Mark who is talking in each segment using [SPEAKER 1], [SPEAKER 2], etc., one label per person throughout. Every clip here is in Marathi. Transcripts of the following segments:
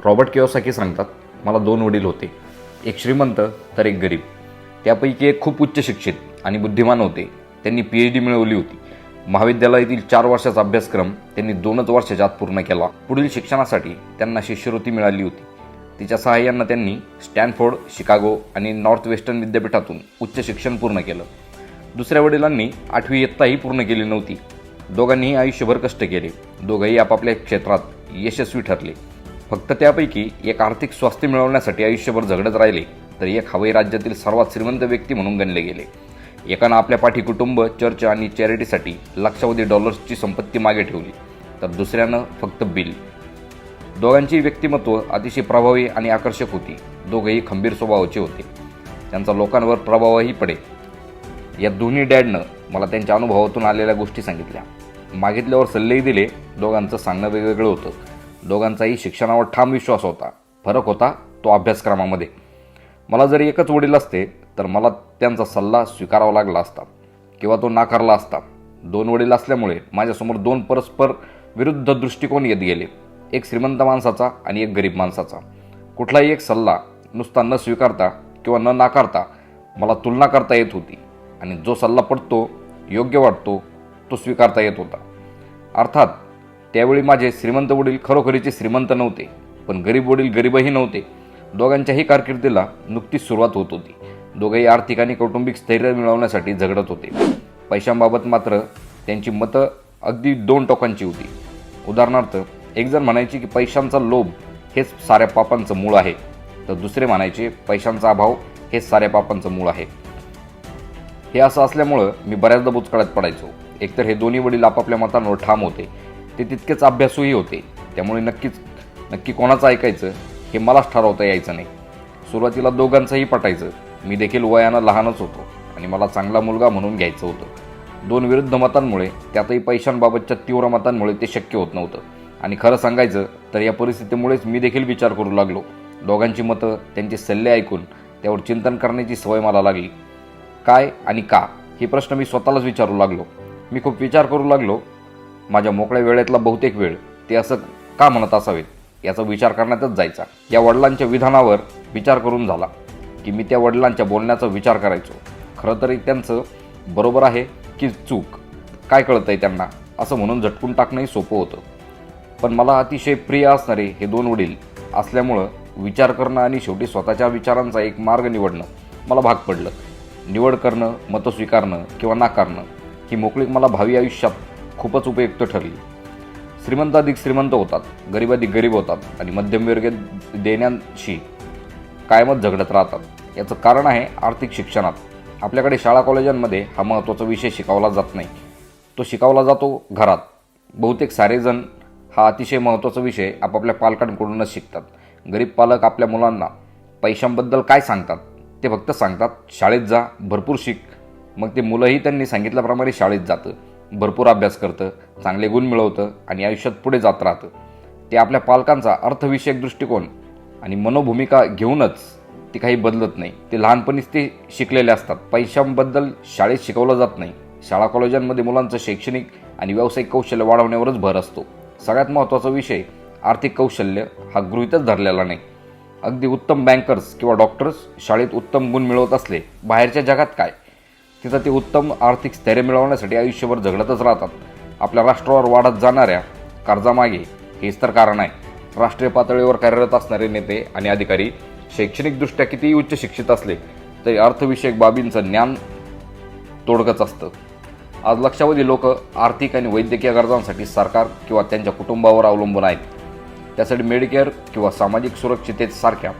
[SPEAKER 1] रॉबर्ट कियोसाकी सांगतात, मला 2 वडील होते, एक श्रीमंत तर एक गरीब. त्यापैकी एक खूप उच्च शिक्षित आणि बुद्धिमान होते. त्यांनी PhD मिळवली होती. महाविद्यालयातील 4 वर्षाचा अभ्यासक्रम त्यांनी 2च वर्षाच्या आत पूर्ण केला. पुढील शिक्षणासाठी त्यांना शिष्यवृत्ती मिळाली होती. तिच्या सहाय्यानं त्यांनी स्टॅनफोर्ड, शिकागो आणि नॉर्थ वेस्टर्न विद्यापीठातून उच्च शिक्षण पूर्ण केलं. दुसऱ्या वडिलांनी 8वी इयत्ताही पूर्ण केली नव्हती. दोघांनीही आयुष्यभर कष्ट केले. दोघंही आपापल्या क्षेत्रात यशस्वी ठरले. फक्त त्यापैकी एक आर्थिक स्वास्थ्य मिळवण्यासाठी आयुष्यभर झगडत राहिले, तर एक हवाई राज्यातील सर्वात श्रीमंत व्यक्ती म्हणून गणले गेले. एकानं आपल्या पाठी कुटुंब, चर्च आणि चॅरिटीसाठी लक्षावधी डॉलर्सची संपत्ती मागे ठेवली, तर दुसऱ्यानं फक्त बिल. दोघांची व्यक्तिमत्व अतिशय प्रभावी आणि आकर्षक होती. दोघंही खंबीर स्वभावाचे होते. त्यांचा लोकांवर प्रभावही पडे. या दोन्ही डॅडनं मला त्यांच्या अनुभवातून आलेल्या गोष्टी सांगितल्या. मागितल्यावर सल्लेही दिले. दोघांचं सांगणं वेगवेगळं होतं. दोघांचाही शिक्षणावर ठाम विश्वास होता. फरक होता तो अभ्यासक्रमामध्ये. मला जर एकच वडील असते तर मला त्यांचा सल्ला स्वीकारावा लागला असता किंवा तो नाकारला असता. 2 वडील असल्यामुळे माझ्यासमोर 2 परस्पर विरुद्ध दृष्टिकोन येत गेले, एक श्रीमंत माणसाचा आणि एक गरीब माणसाचा. कुठलाही एक सल्ला नुसता न स्वीकारता किंवा न नाकारता मला तुलना करता येत होती, आणि जो सल्ला पटतो, योग्य वाटतो, तो स्वीकारता येत होता. अर्थात त्यावेळी माझे श्रीमंत वडील खरोखरीचे श्रीमंत नव्हते, पण गरीब वडील गरीबही नव्हते. दोघांच्याही कारकिर्दीला नुकतीच सुरुवात होत होती. दोघेही आर्थिक आणि कौटुंबिक स्थैर्य मिळवण्यासाठी झगडत होते. पैशांबाबत मात्र त्यांची मतं अगदी 2 टोकांची होती. उदाहरणार्थ, एक जण म्हणायचे की पैशांचा लोभ हेच साऱ्या पापांचं मूळ आहे, तर दुसरे म्हणायचे पैशांचा अभाव हेच साऱ्या पापांचं मूळ आहे. हे असं असल्यामुळं मी बऱ्याचदा बुचकळ्यात पडायचो. एकतर हे दोन्ही वडील आपापल्या मतांवर ठाम होते, ते तितकेच अभ्यासूही होते. त्यामुळे नक्की कोणाचं ऐकायचं हे मलाच ठरवता यायचं नाही. सुरुवातीला दोघांचंही पटायचं. मी देखील वयानं लहानच होतो आणि मला चांगला मुलगा म्हणून घ्यायचं होतं. 2 विरुद्ध मतांमुळे, त्यातही पैशांबाबतच्या तीव्र मतांमुळे ते शक्य होत नव्हतं. आणि खरं सांगायचं तर या परिस्थितीमुळेच मी देखील विचार करू लागलो. दोघांची मतं, त्यांचे सल्ले ऐकून त्यावर चिंतन करण्याची सवय मला लागली. काय आणि का हे प्रश्न मी स्वतःलाच विचारू लागलो. मी खूप विचार करू लागलो. माझ्या मोकळ्या वेळेतला बहुतेक वेळ ते असं का म्हणत असावेत याचा विचार करण्यातच जायचा. या वडिलांच्या विधानावर विचार करून झाला की मी त्या वडिलांच्या बोलण्याचा विचार करायचो. खरं तरी त्यांचं बरोबर आहे की चूक, काय कळतंय त्यांना, असं म्हणून झटकून टाकणंही सोपं होतं. पण मला अतिशय प्रिय असणारे हे 2 वडील असल्यामुळं विचार करणं आणि शेवटी स्वतःच्या विचारांचा एक मार्ग निवडणं मला भाग पडलं. निवड करणं, मतं स्वीकारणं किंवा नाकारणं ही मोकळीक मला भावी आयुष्यात खूपच उपयुक्त ठरली. श्रीमंत अधिक श्रीमंत होतात, गरीब अधिक गरीब होतात आणि मध्यमवर्गीय देण्यांशी कायमच झगडत राहतात. याचं कारण आहे आर्थिक शिक्षणात. आपल्याकडे शाळा कॉलेजांमध्ये हा महत्त्वाचा विषय शिकवला जात नाही. तो शिकवला जातो घरात. बहुतेक सारेजण हा अतिशय महत्त्वाचा विषय आपापल्या पालकांकडूनच शिकतात. गरीब पालक आपल्या मुलांना पैशांबद्दल काय सांगतात ते फक्त सांगतात, शाळेत जा, भरपूर शिक. मग ते मुलंही त्यांनी सांगितल्याप्रमाणे शाळेत जातं, भरपूर अभ्यास करतं, चांगले गुण मिळवतं आणि आयुष्यात पुढे जात राहतं. ते आपल्या पालकांचा अर्थविषयक दृष्टिकोन आणि मनोभूमिका घेऊनच ते काही बदलत नाही. ते लहानपणीच ते शिकलेले असतात. पैशांबद्दल शाळेत शिकवलं जात नाही. शाळा कॉलेजांमध्ये मुलांचं शैक्षणिक आणि व्यावसायिक कौशल्य वाढवण्यावरच भर असतो. सगळ्यात महत्त्वाचा विषय आर्थिक कौशल्य हा गृहीतच धरलेला नाही. अगदी उत्तम बँकर्स किंवा डॉक्टर्स शाळेत उत्तम गुण मिळवत असले, बाहेरच्या जगात काय? तिथं ते उत्तम आर्थिक स्थैर्य मिळवण्यासाठी आयुष्यभर झगडतच राहतात. आपल्या राष्ट्रावर वाढत जाणाऱ्या कर्जामागे हेच तर कारण आहे. राष्ट्रीय पातळीवर कार्यरत असणारे नेते आणि अधिकारी शैक्षणिकदृष्ट्या कितीही उच्च शिक्षित असले तरी अर्थविषयक बाबींचं ज्ञान तोडगंच असतं. आज लक्षावधी लोक आर्थिक आणि वैद्यकीय गरजांसाठी सरकार किंवा त्यांच्या कुटुंबावर अवलंबून आहेत. त्यासाठी मेडिकेअर किंवा सामाजिक सुरक्षिततेसारख्या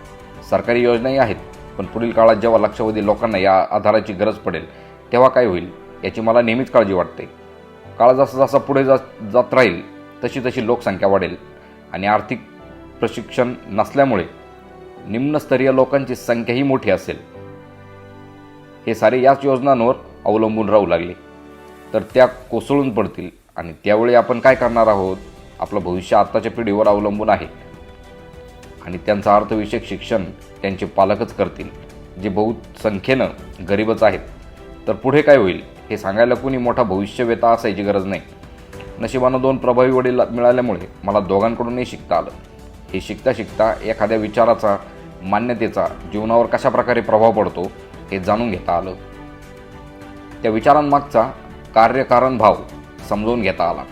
[SPEAKER 1] सरकारी योजनाही आहेत. पण पुढील काळात जेव्हा लक्षावधी लोकांना या आधाराची गरज पडेल तेव्हा काय होईल याची मला नेहमीच काळजी वाटते. काळ जसा जसा पुढे जात राहील तशी तशी लोकसंख्या वाढेल आणि आर्थिक प्रशिक्षण नसल्यामुळे निम्नस्तरीय लोकांची संख्याही मोठी असेल. हे सारे याच योजनांवर अवलंबून राहू लागले तर त्या कोसळून पडतील आणि त्यावेळी आपण काय करणार आहोत? आपलं भविष्य आत्ताच्या पिढीवर अवलंबून आहे आणि त्यांचं अर्थविषयक शिक्षण त्यांचे पालकच करतील, जे बहुसंख्येनं गरीबच आहेत. तर पुढे काय होईल हे सांगायला कुणी मोठा भविष्यवेता असायची गरज नाही. नशिबानं 2 प्रभावी वडील मिळाल्यामुळे मला दोघांकडूनही शिकता आलं. हे शिकता शिकता एखाद्या विचाराचा, मान्यतेचा जीवनावर कशा प्रकारे प्रभाव पडतो हे जाणून घेता आलं. त्या विचारांमागचा कार्यकारण भाव समजून घेता आला.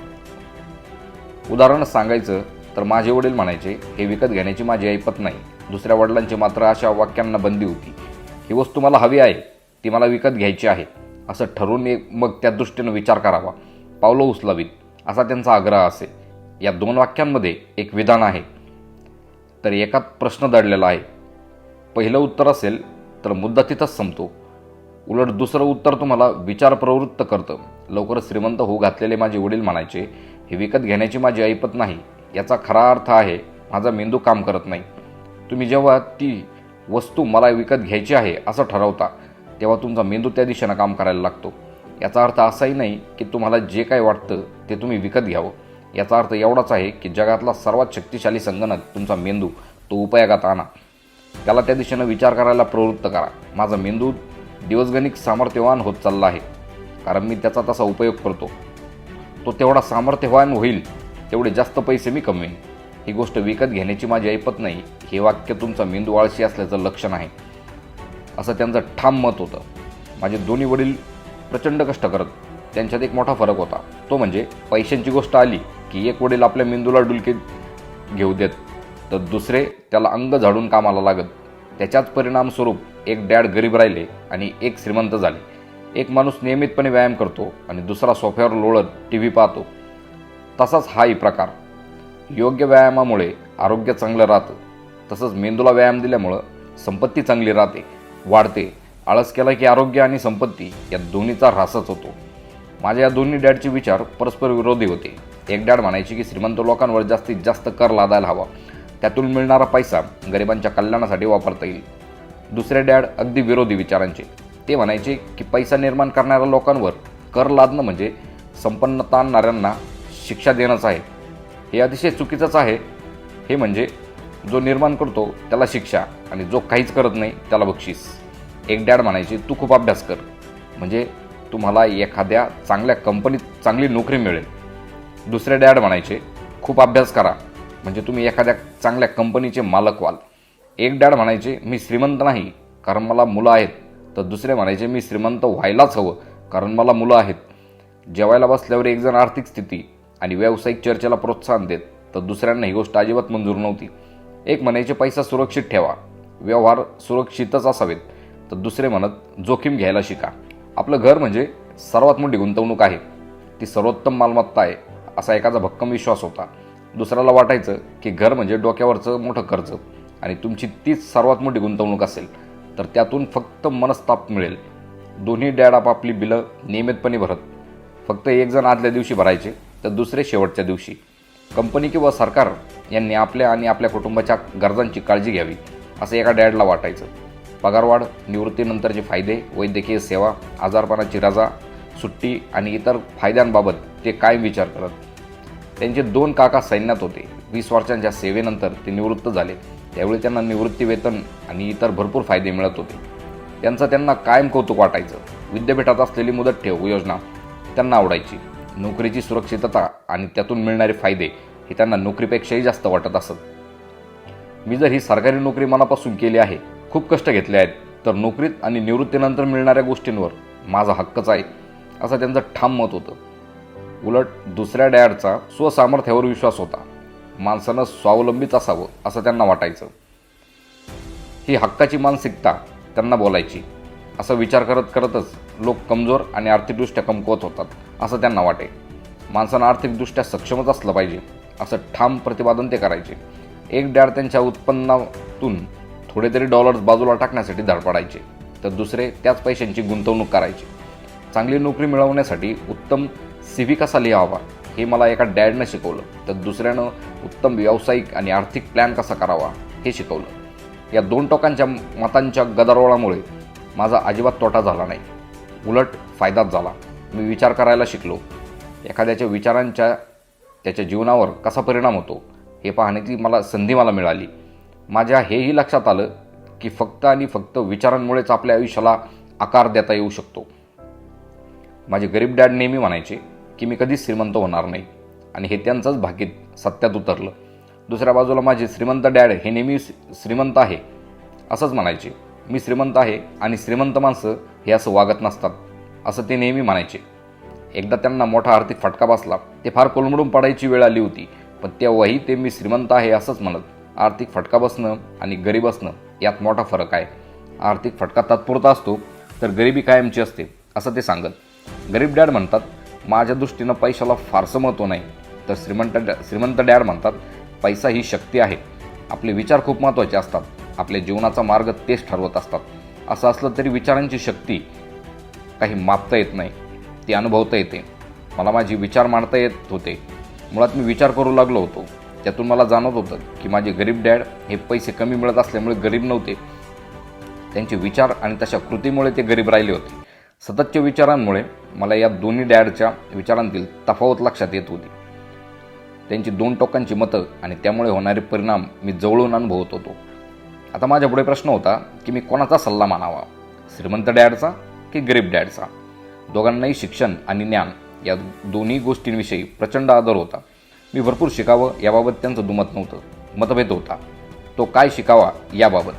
[SPEAKER 1] उदाहरण सांगायचं तर माझे वडील म्हणायचे, हे विकत घेण्याची माझी ऐपत नाही. दुसऱ्या वडिलांची मात्र अशा वाक्यांना बंदी होती. ही वस्तू मला हवी आहे, ती मला विकत घ्यायची आहे असं ठरवून मग त्या दृष्टीनं विचार करावा, पावलं उचलावीत असा त्यांचा आग्रह असे. या 2 वाक्यांमध्ये एक विधान आहे तर एकात प्रश्न दडलेला आहे. पहिलं उत्तर असेल तर मुद्दा तिथंच संपतो. उलट दुसरं उत्तर तुम्हाला विचार प्रवृत्त करतं. लवकरच श्रीमंत होऊ घातलेले माझे वडील म्हणायचे, हे विकत घेण्याची माझी ऐपत नाही. याचा खरा अर्थ आहे, माझा मेंदू काम करत नाही. तुम्ही जेव्हा ती वस्तू मला विकत घ्यायची आहे असं ठरवता तेव्हा तुमचा मेंदू त्या दिशेनं काम करायला लागतो. याचा अर्थ असाही नाही की तुम्हाला जे काय वाटतं ते तुम्ही विकत घ्यावं. याचा अर्थ एवढाच आहे की जगातला सर्वात शक्तिशाली संगणक तुमचा मेंदू तो उपयोगात आणा. त्याला त्या दिशेनं विचार करायला प्रवृत्त करा. माझा मेंदू दिवसगणिक सामर्थ्यवान होत चालला आहे कारण मी त्याचा तसा उपयोग करतो. तो तेवढा सामर्थ्यवान होईल तेवढे जास्त पैसे मी कमवेन. ही गोष्ट विकत घेण्याची माझी ऐपत नाही. हे वाक्य तुमचा मेंदू आळशी असल्याचं लक्षण आहे असं त्यांचं ठाम मत होतं. माझे दोन्ही वडील प्रचंड कष्ट करत. त्यांच्यात एक मोठा फरक होता, तो म्हणजे पैशांची गोष्ट आली की एक वडील आपल्या मेंदूला डुलके घेऊ देत तर दुसरे त्याला अंग झाडून कामाला लागत. त्याच्याच परिणामस्वरूप एक डॅड गरीब राहिले आणि एक श्रीमंत झाले. एक माणूस नियमितपणे व्यायाम करतो आणि दुसरा सोफ्यावर लोळत TV पाहतो. तसाच हाही प्रकार. योग्य व्यायामामुळे आरोग्य चांगलं राहतं, तसंच मेंदूला व्यायाम दिल्यामुळं संपत्ती चांगली राहते, वाढते. आळस केला की आरोग्य आणि संपत्ती या दोन्हीचा ऱ्हासच होतो. माझ्या या दोन्ही डॅडचे विचार परस्पर विरोधी होते. एक डॅड म्हणायचे की श्रीमंत लोकांवर जास्तीत जास्त कर लादायला हवा, त्यातून मिळणारा पैसा गरिबांच्या कल्याणासाठी वापरता येईल. दुसरे डॅड अगदी विरोधी विचारांचे. ते म्हणायचे की पैसा निर्माण करणाऱ्या लोकांवर कर लादणं म्हणजे संपन्नता आणणाऱ्यांना शिक्षा देणंच आहे. हे अतिशय चुकीचंच आहे. हे म्हणजे जो निर्माण करतो त्याला शिक्षा आणि जो काहीच करत नाही त्याला बक्षीस. एक डॅड म्हणायचे, तू खूप अभ्यास कर म्हणजे तुम्हाला एखाद्या चांगल्या कंपनीत चांगली नोकरी मिळेल. दुसरे डॅड म्हणायचे, खूप अभ्यास करा म्हणजे तुम्ही एखाद्या चांगल्या कंपनीचे मालक व्हाल. एक डॅड म्हणायचे, मी श्रीमंत नाही कारण मला मुलं आहेत, तर दुसरे म्हणायचे, मी श्रीमंत व्हायलाच हवं कारण मला मुलं आहेत. जेवायला बसल्यावर एक जण आर्थिक स्थिती आणि व्यावसायिक चर्चेला प्रोत्साहन देत तर दुसऱ्यांना ही गोष्ट अजिबात मंजूर नव्हती. एक म्हणायचे, पैसा सुरक्षित ठेवा, व्यवहार सुरक्षितच असावेत, तर दुसरे म्हणत, जोखीम घ्यायला शिका. आपलं घर म्हणजे सर्वात मोठी गुंतवणूक आहे, ती सर्वोत्तम मालमत्ता आहे असा एकाचा भक्कम विश्वास होता. दुसऱ्याला वाटायचं की घर म्हणजे डोक्यावरचं मोठं कर्ज आणि तुमची तीच सर्वात मोठी गुंतवणूक असेल तर त्यातून फक्त मनस्ताप मिळेल. दोन्ही डॅड आपापली बिलं नियमितपणे भरत. फक्त एक जण आदल्या दिवशी भरायचे तर दुसरे शेवटच्या दिवशी. कंपनी किंवा सरकार यांनी आपल्या आणि आपल्या कुटुंबाच्या गरजांची काळजी घ्यावी असं एका डॅडला वाटायचं. पगारवाढ, निवृत्तीनंतरचे फायदे, वैद्यकीय सेवा, आजारपणाची रजा, सुट्टी आणि इतर फायद्यांबाबत ते कायम विचार करत. त्यांचे 2 काका सैन्यात होते. 20 वर्षांच्या सेवेनंतर ते निवृत्त झाले. त्यावेळी त्यांना निवृत्ती वेतन आणि इतर भरपूर फायदे मिळत होते. त्यांना कायम कौतुक वाटायचं. विद्यापीठात असलेली मुदत ठेव योजना त्यांना आवडायची. नोकरीची सुरक्षितता आणि त्यातून मिळणारे फायदे हे त्यांना नोकरीपेक्षाही जास्त वाटत असत. मी जर ही सरकारी नोकरी मनापासून केली आहे, खूप कष्ट घेतले आहेत, तर नोकरीत आणि निवृत्तीनंतर मिळणाऱ्या गोष्टींवर माझा हक्कच आहे असं त्यांचं ठाम मत होतं. उलट दुसऱ्या डॅडचा स्वसामर्थ्यावर विश्वास होता. माणसानं स्वावलंबीच असावं असं त्यांना वाटायचं. ही हक्काची मानसिकता त्यांना बोलायची. असा विचार करत करतच लोक कमजोर आणि आर्थिकदृष्ट्या कमकुवत होतात असं त्यांना वाटे. माणसानं आर्थिकदृष्ट्या सक्षमच असलं पाहिजे असं ठाम प्रतिपादन ते करायचे. एक डॅड त्यांच्या उत्पन्नातून थोडे तरी डॉलर्स बाजूला टाकण्यासाठी धडपडायचे तर दुसरे त्याच पैशांची गुंतवणूक करायचे. चांगली नोकरी मिळवण्यासाठी उत्तम CV कसा लिहावा हे मला एका डॅडनं शिकवलं तर दुसऱ्यानं उत्तम व्यावसायिक आणि आर्थिक प्लॅन कसा करावा हे शिकवलं. या 2 टोकांच्या मतांच्या गदारोळामुळे माझा अजिबात तोटा झाला नाही, उलट फायदाच झाला. मी विचार करायला शिकलो. एखाद्याच्या विचारांचा त्याच्या जीवनावर कसा परिणाम होतो हे पाहण्याची संधी मला मिळाली. माझ्या हेही लक्षात आलं की फक्त आणि फक्त विचारांमुळेच आपल्या आयुष्याला आकार देता येऊ शकतो. माझे गरीब डॅड नेहमी म्हणायचे की मी कधीच श्रीमंत होणार नाही आणि हे त्यांचंच भाकीत सत्यात उतरलं. दुसऱ्या बाजूला माझे श्रीमंत डॅड हे नेहमी श्रीमंत आहे असंच म्हणायचे. मी श्रीमंत आहे आणि श्रीमंत माणसं हे असं वागत नसतात असं ते नेहमी म्हणायचे. एकदा त्यांना मोठा आर्थिक फटका बसला. ते फार कोलमडून पडायची वेळ आली होती, पण तेव्हाही ते मी श्रीमंत आहे असंच म्हणत. आर्थिक फटका बसणं आणि गरीब असणं यात मोठा फरक आहे. आर्थिक फटका तात्पुरता असतो तर गरिबी कायमची असते असं ते सांगत. गरीब डॅड म्हणतात, माझ्या दृष्टीनं पैशाला फारसं महत्त्व नाही. तर श्रीमंत डॅड म्हणतात, पैसा ही शक्ती आहे. आपले विचार खूप महत्त्वाचे असतात. आपल्या जीवनाचा मार्ग तेच ठरवत असतात. असं असलं तरी विचारांची शक्ती काही मापता येत नाही, ती अनुभवता येते. मला माझे विचार मांडता येत होते. मुळात मी विचार करू लागलो होतो. त्यातून मला जाणवत होतं की माझे गरीब डॅड हे पैसे कमी मिळत असल्यामुळे गरीब नव्हते. त्यांचे विचार आणि तशा कृतीमुळे ते गरीब राहिले होते. सततच्या विचारांमुळे मला या दोन्ही डॅडच्या विचारांतील तफावत लक्षात येत होती. त्यांची दोन टोकांची मतं आणि त्यामुळे होणारे परिणाम मी जवळून अनुभवत होतो. आता माझ्यापुढे प्रश्न होता की मी कोणाचा सल्ला मानावा, श्रीमंत डॅडचा की गरीब डॅडचा. दोघांनाही शिक्षण आणि ज्ञान या दोन्ही गोष्टींविषयी प्रचंड आदर होता. मी भरपूर शिकावं याबाबत त्यांचं दुमत नव्हतं. मतभेद होता तो काय शिकावा याबाबत.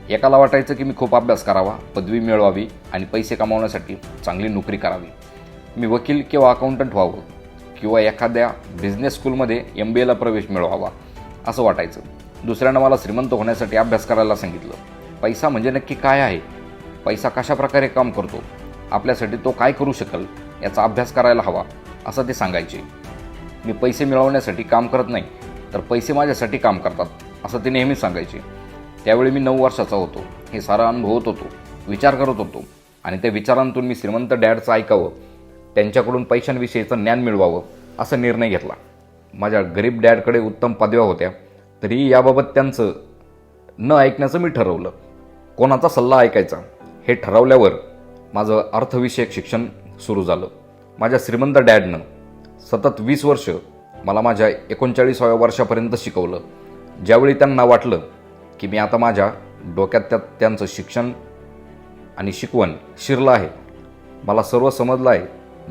[SPEAKER 1] एकाला वाटायचं की मी खूप अभ्यास करावा, पदवी मिळवावी आणि पैसे कमावण्यासाठी चांगली नोकरी करावी. मी वकील किंवा अकाउंटंट व्हावं किंवा एखाद्या बिझनेस स्कूलमध्ये MBAला प्रवेश मिळवावा असं वाटायचं. दुसऱ्यानं मला श्रीमंत होण्यासाठी अभ्यास करायला सांगितलं. पैसा म्हणजे नक्की काय आहे, पैसा कशा प्रकारे काम करतो, आपल्यासाठी तो काय करू शकेल याचा अभ्यास करायला हवा असं ते सांगायचे. मी पैसे मिळवण्यासाठी काम करत नाही, तर पैसे माझ्यासाठी काम करतात असं ते नेहमीच सांगायचे. त्यावेळी मी 9 वर्षाचा होतो. हे सारं अनुभवत होतो, विचार करत होतो आणि त्या विचारांतून मी श्रीमंत डॅडचं ऐकावं, त्यांच्याकडून पैशांविषयीचं ज्ञान मिळवावं असा निर्णय घेतला. माझ्या गरीब डॅडकडे उत्तम पदव्या होत्या, तरीही याबाबत त्यांचं न ऐकण्याचं मी ठरवलं. कोणाचा सल्ला ऐकायचा हे ठरवल्यावर माझं अर्थविषयक शिक्षण सुरू झालं. माझ्या श्रीमंत डॅडनं सतत 20 वर्ष मला माझ्या 39व्या वर्षापर्यंत शिकवलं. ज्यावेळी त्यांना वाटलं की मी आता माझ्या डोक्यात त्यांचं शिक्षण आणि शिकवण शिरलं आहे, मला सर्व समजलं आहे,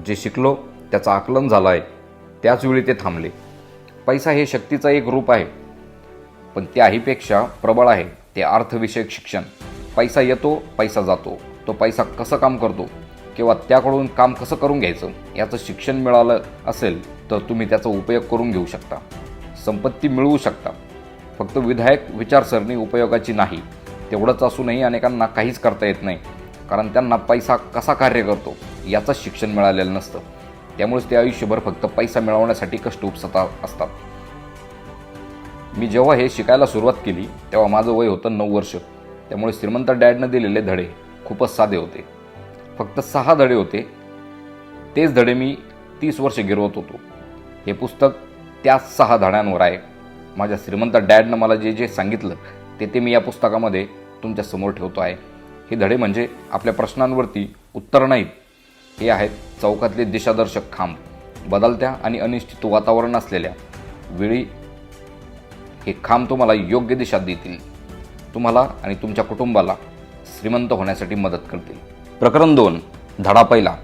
[SPEAKER 1] जे शिकलो त्याचं आकलन झालं आहे, त्याचवेळी ते थांबले. पैसा हे शक्तीचं एक रूप आहे, पण त्याहीपेक्षा प्रबळ आहे ते अर्थविषयक शिक्षण. पैसा येतो, पैसा जातो. तो पैसा कसं काम करतो किंवा त्याकडून काम कसं करून घ्यायचं याचं शिक्षण मिळालं असेल तर तुम्ही त्याचा उपयोग करून घेऊ शकता, संपत्ती मिळवू शकता. फक्त विधायक विचारसरणी उपयोगाची नाही. तेवढंच असूनही अनेकांना काहीच करता येत नाही, कारण त्यांना पैसा कसा कार्य करतो याचं शिक्षण मिळालेलं नसतं. त्यामुळेच ते आयुष्यभर फक्त पैसा मिळवण्यासाठी कष्ट उपसत असतात. मी जेव्हा हे शिकायला सुरुवात केली तेव्हा माझं वय होतं 9 वर्ष. त्यामुळे श्रीमंत डॅडनं दिलेले धडे खूपच साधे होते. फक्त 6 धडे होते. तेच धडे मी 30 वर्ष गिरवत होतो. हे पुस्तक त्याच 6 धड्यांवर आहे. माझ्या श्रीमंत डॅडनं मला जे जे सांगितलं ते मी या पुस्तकामध्ये तुमच्या समोर ठेवतो आहे. हे धडे म्हणजे आपल्या प्रश्नांवरती उत्तर नाहीत, हे आहेत चौकातले दिशादर्शक खांब. बदलत्या आणि अनिश्चित वातावरण असलेल्या वेळी हे खांब तुम्हाला योग्य दिशा देतील, तुम्हाला आणि तुमच्या कुटुंबाला श्रीमंत होण्यासाठी मदत करतील. प्रकरण 2, धडा पहिला.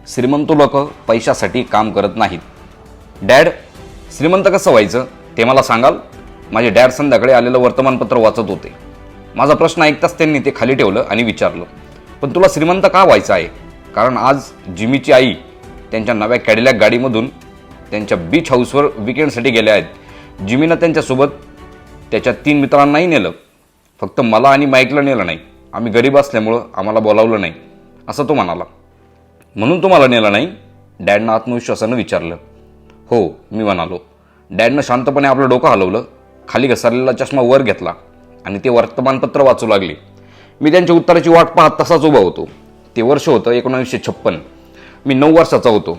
[SPEAKER 1] श्रीमंत लोक पैशासाठी काम करत नाहीत. डॅड, श्रीमंत कसं व्हायचं ते मला सांगाल? माझे डॅड संध्याकाळी आलेलं वर्तमानपत्र वाचत होते. माझा प्रश्न ऐकताच त्यांनी ते खाली ठेवलं आणि विचारलं, पण तुला श्रीमंत का व्हायचं आहे? कारण आज जिमीची आई त्यांच्या नव्या कॅडिलॅक गाडीमधून त्यांच्या बीच हाऊसवर विकेंडसाठी गेल्या आहेत. जिमीनं त्यांच्यासोबत त्याच्या 3 मित्रांनाही नेलं, फक्त मला आणि माईकला नेलं नाही. आम्ही गरीब असल्यामुळं आम्हाला बोलावलं नाही असं तो म्हणाला. म्हणून तुम्हाला नेलं नाही? डॅडनं आत्मविश्वासानं विचारलं. हो, मी म्हणालो. डॅडनं शांतपणे आपलं डोकं हलवलं, खाली घसरलेला चष्मा वर घेतला आणि ते वर्तमानपत्र वाचू लागले. मी त्यांच्या उत्तराची वाट पाहत तसाच उभा होतो. ते वर्ष होतं 1956. मी 9 वर्षाचा होतो.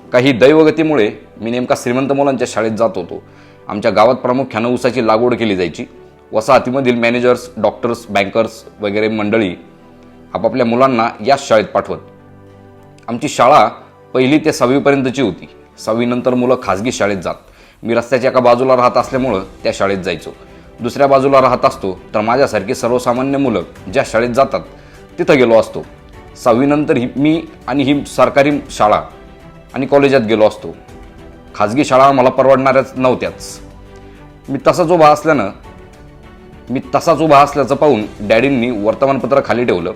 [SPEAKER 1] काही दैवगतीमुळे मी नेमका श्रीमंत मुलांच्या शाळेत जात होतो. आमच्या गावात प्रामुख्यानं ऊसाची लागवड केली जायची. वसाहतीमधील मॅनेजर्स, डॉक्टर्स, बँकर्स वगैरे मंडळी आपापल्या मुलांना याच शाळेत पाठवत. आमची शाळा 1ली ते 6वीपर्यंतची होती. 6वी नंतर मुलं खाजगी शाळेत जात. मी रस्त्याच्या एका बाजूला राहत असल्यामुळं त्या शाळेत जायचो. दुसऱ्या बाजूला राहत असतो तर माझ्यासारखी सर्वसामान्य मुलं ज्या शाळेत जातात तिथं गेलो असतो. 6वी नंतर मी ही सरकारी शाळा आणि कॉलेजात गेलो असतो. खाजगी शाळा मला परवडणाऱ्याच नव्हत्याच. मी तसाच उभा असल्याचं पाहून डॅडींनी वर्तमानपत्र खाली ठेवलं.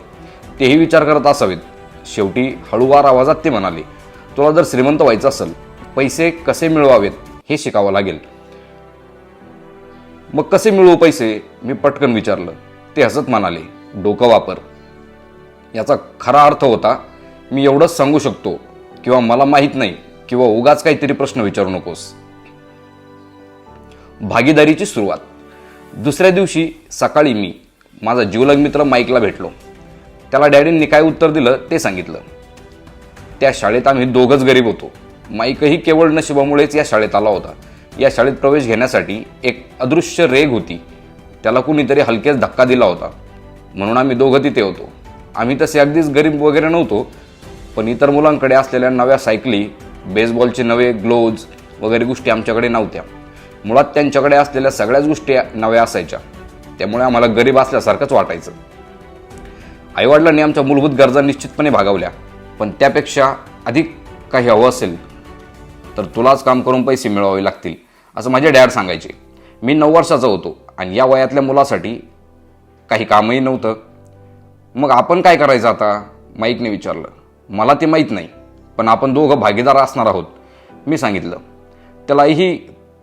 [SPEAKER 1] तेही विचार करत असावेत. शेवटी हळूवार आवाजात ते म्हणाले, तुला जर श्रीमंत व्हायचं असेल, पैसे कसे मिळवावेत हे शिकावं लागेल. मग कसे मिळवू पैसे, मी पटकन विचारलं. ते हसत म्हणाले, डोकं वापर. याचा खरा अर्थ होता, मी एवढंच सांगू शकतो, किंवा मला माहीत नाही, किंवा उगाच काहीतरी प्रश्न विचारू नकोस. भागीदारीची सुरुवात. दुसऱ्या दिवशी सकाळी मी माझा जिवलग मित्र माईकला भेटलो. त्याला डॅडींनी काय उत्तर दिलं ते सांगितलं. त्या शाळेत आम्ही दोघंच गरीब होतो. माईकही केवळ नशिबामुळेच या शाळेत आला होता. या शाळेत प्रवेश घेण्यासाठी एक अदृश्य रेघ होती. त्याला कुणीतरी हलकेच धक्का दिला होता, म्हणून आम्ही दोघं तिथे होतो. आम्ही तसे अगदीच गरीब वगैरे नव्हतो, पण इतर मुलांकडे असलेल्या नव्या सायकली, बेसबॉलचे नवे ग्लोव्ज वगैरे गोष्टी आमच्याकडे नव्हत्या. मुळात त्यांच्याकडे असलेल्या सगळ्याच गोष्टी नव्या असायच्या. त्यामुळे आम्हाला गरीब असल्यासारखंच वाटायचं. आईवडिलांनी आमच्या मूलभूत गरजा निश्चितपणे भागवल्या, पण त्यापेक्षा अधिक काही हवं असेल तर तुलाच काम करून पैसे मिळवावे लागतील, असं माझे डॅड सांगायचे. मी 9 वर्षाचा होतो आणि या वयातल्या मुलासाठी काही कामही नव्हतं. मग आपण काय करायचं आता, माईकने विचारलं. मला ते माहीत नाही, पण आपण दोघं भागीदार असणार आहोत, मी सांगितलं.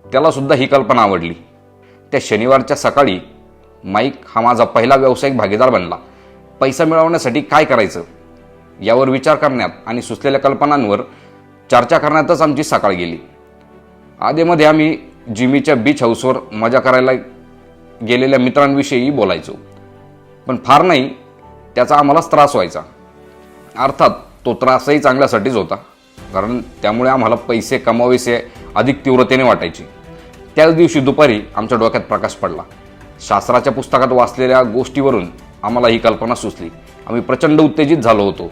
[SPEAKER 1] त्याला सुद्धा ही कल्पना आवडली. त्या शनिवारच्या सकाळी माईक हा माझा पहिला व्यावसायिक भागीदार बनला. पैसा मिळवण्यासाठी काय करायचं यावर विचार करण्यात आणि सुचलेल्या कल्पनांवर चर्चा करण्यातच आमची सकाळ गेली. आधीमध्ये आम्ही जिमीच्या बीच हाऊसवर मजा करायला गेलेल्या मित्रांविषयी बोलायचो, पण फार नाही त्याचा आम्हालाच त्रास व्हायचा. अर्थात तो त्रासही चांगल्यासाठीच होता, कारण त्यामुळे आम्हाला पैसे कमावेसे अधिक तीव्रतेने वाटायचे. त्याच दिवशी दुपारी आमच्या डोक्यात प्रकाश पडला. शास्त्राच्या पुस्तकात वाचलेल्या गोष्टीवरून आम्हाला ही कल्पना सुचली. आम्ही प्रचंड उत्तेजित झालो होतो.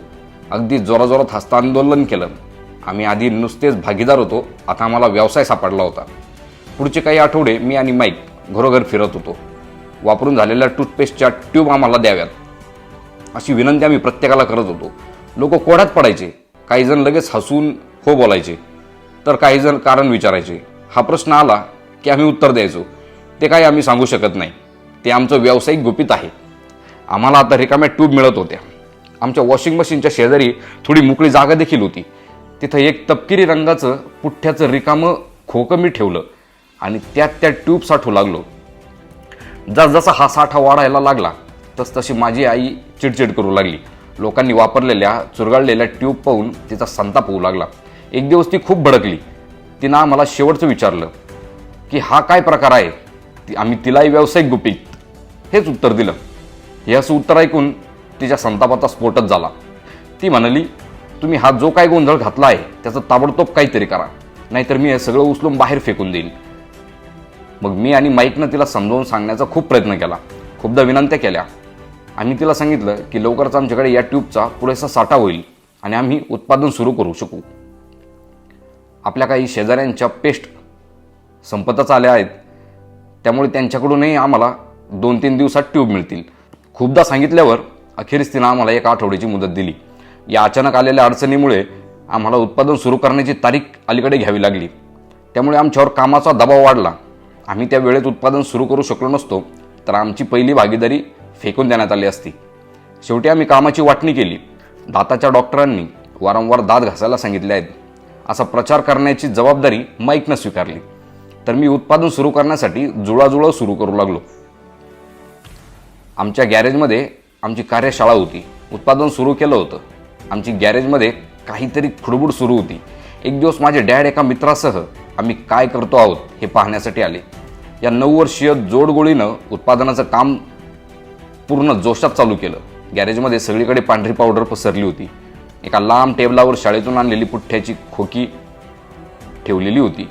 [SPEAKER 1] अगदी जोराजोरात हस्तांदोलन केलं. आम्ही आधी नुसतेच भागीदार होतो, आता आम्हाला व्यवसाय सापडला होता. पुढचे काही आठवडे मी आणि माईक घरोघर फिरत होतो. वापरून झालेल्या टूथपेस्टच्या ट्यूब आम्हाला द्याव्यात अशी विनंती आम्ही प्रत्येकाला करत होतो. लोक कोड्यात पडायचे. काही जण लगेच हसून हो बोलायचे, तर काही जण कारण विचारायचे. हा प्रश्न आला की आम्ही उत्तर द्यायचो, ते काही आम्ही सांगू शकत नाही, ते आमचं व्यावसायिक गुपित आहे. आम्हाला आता रिकाम्या ट्यूब मिळत होत्या. आमच्या वॉशिंग मशीनच्या शेजारी थोडी मोकळी जागा देखील होती. तिथं एक तपकिरी रंगाचं पुठ्ठ्याचं रिकामं खोकं मी ठेवलं आणि त्यात त्या ट्यूब साठवू लागलो. जसजसा हा साठा वाढायला लागला तसतशी माझी आई चिडचिड करू लागली. लोकांनी वापरलेल्या चुरगाळलेल्या ट्यूब पाहून तिचा संताप होऊ लागला. एक दिवस ती खूप भडकली. तिनं आम्हाला शेवटचं विचारलं की हा काय प्रकार आहे. आम्ही तिलाही व्यावसायिक गुपित हेच उत्तर दिलं. हे असं उत्तर ऐकून तिच्या संतापाचा स्फोटच झाला. ती म्हणाली, तुम्ही हा जो काय गोंधळ घातला आहे त्याचं ताबडतोब काहीतरी करा, नाहीतर मी हे सगळं उचलून बाहेर फेकून देईन. मग मी आणि माईकनं तिला समजावून सांगण्याचा खूप प्रयत्न केला. खूपदा विनंत्या केल्या. आम्ही तिला सांगितलं की लवकरच आमच्याकडे या ट्यूबचा पुरेसा साठा होईल आणि आम्ही उत्पादन सुरू करू शकू. आपल्या काही शेजाऱ्यांच्या पेस्ट संपतच आल्या आहेत, त्यामुळे त्यांच्याकडूनही आम्हाला 2-3 दिवसात ट्यूब मिळतील. खूपदा सांगितल्यावर अखेरीस तिनं आम्हाला 1 आठवड्याची मुदत दिली. या अचानक आलेल्या अडचणीमुळे आम्हाला उत्पादन सुरू करण्याची तारीख अलीकडे घ्यावी लागली. त्यामुळे आमच्यावर कामाचा दबाव वाढला. आम्ही त्या वेळेत उत्पादन सुरू करू शकलो नसतो तर आमची पहिली भागीदारी फेकून देण्यात आली असती. शेवटी आम्ही कामाची वाटणी केली. दाताच्या डॉक्टरांनी वारंवार दात घासायला सांगितले आहेत असा प्रचार करण्याची जबाबदारी माईकनं स्वीकारली. तर मी उत्पादन सुरू करण्यासाठी जुळाजुळव सुरू करू लागलो. आमच्या गॅरेजमध्ये आमची कार्यशाळा होती. उत्पादन सुरू केलं होतं. आमची गॅरेजमध्ये काहीतरी खुडबुड सुरू होती. एक दिवस माझे डॅड एका मित्रासह आम्ही काय करतो आहोत हे पाहण्यासाठी आले. या 9 वर्षीय जोडगोळीनं उत्पादनाचं काम पूर्ण जोशात चालू केलं. गॅरेजमध्ये सगळीकडे पांढरी पावडर पसरली होती. एका लांब टेबलावर शाळेतून आणलेली पुठ्ठ्याची खोकी ठेवलेली होती.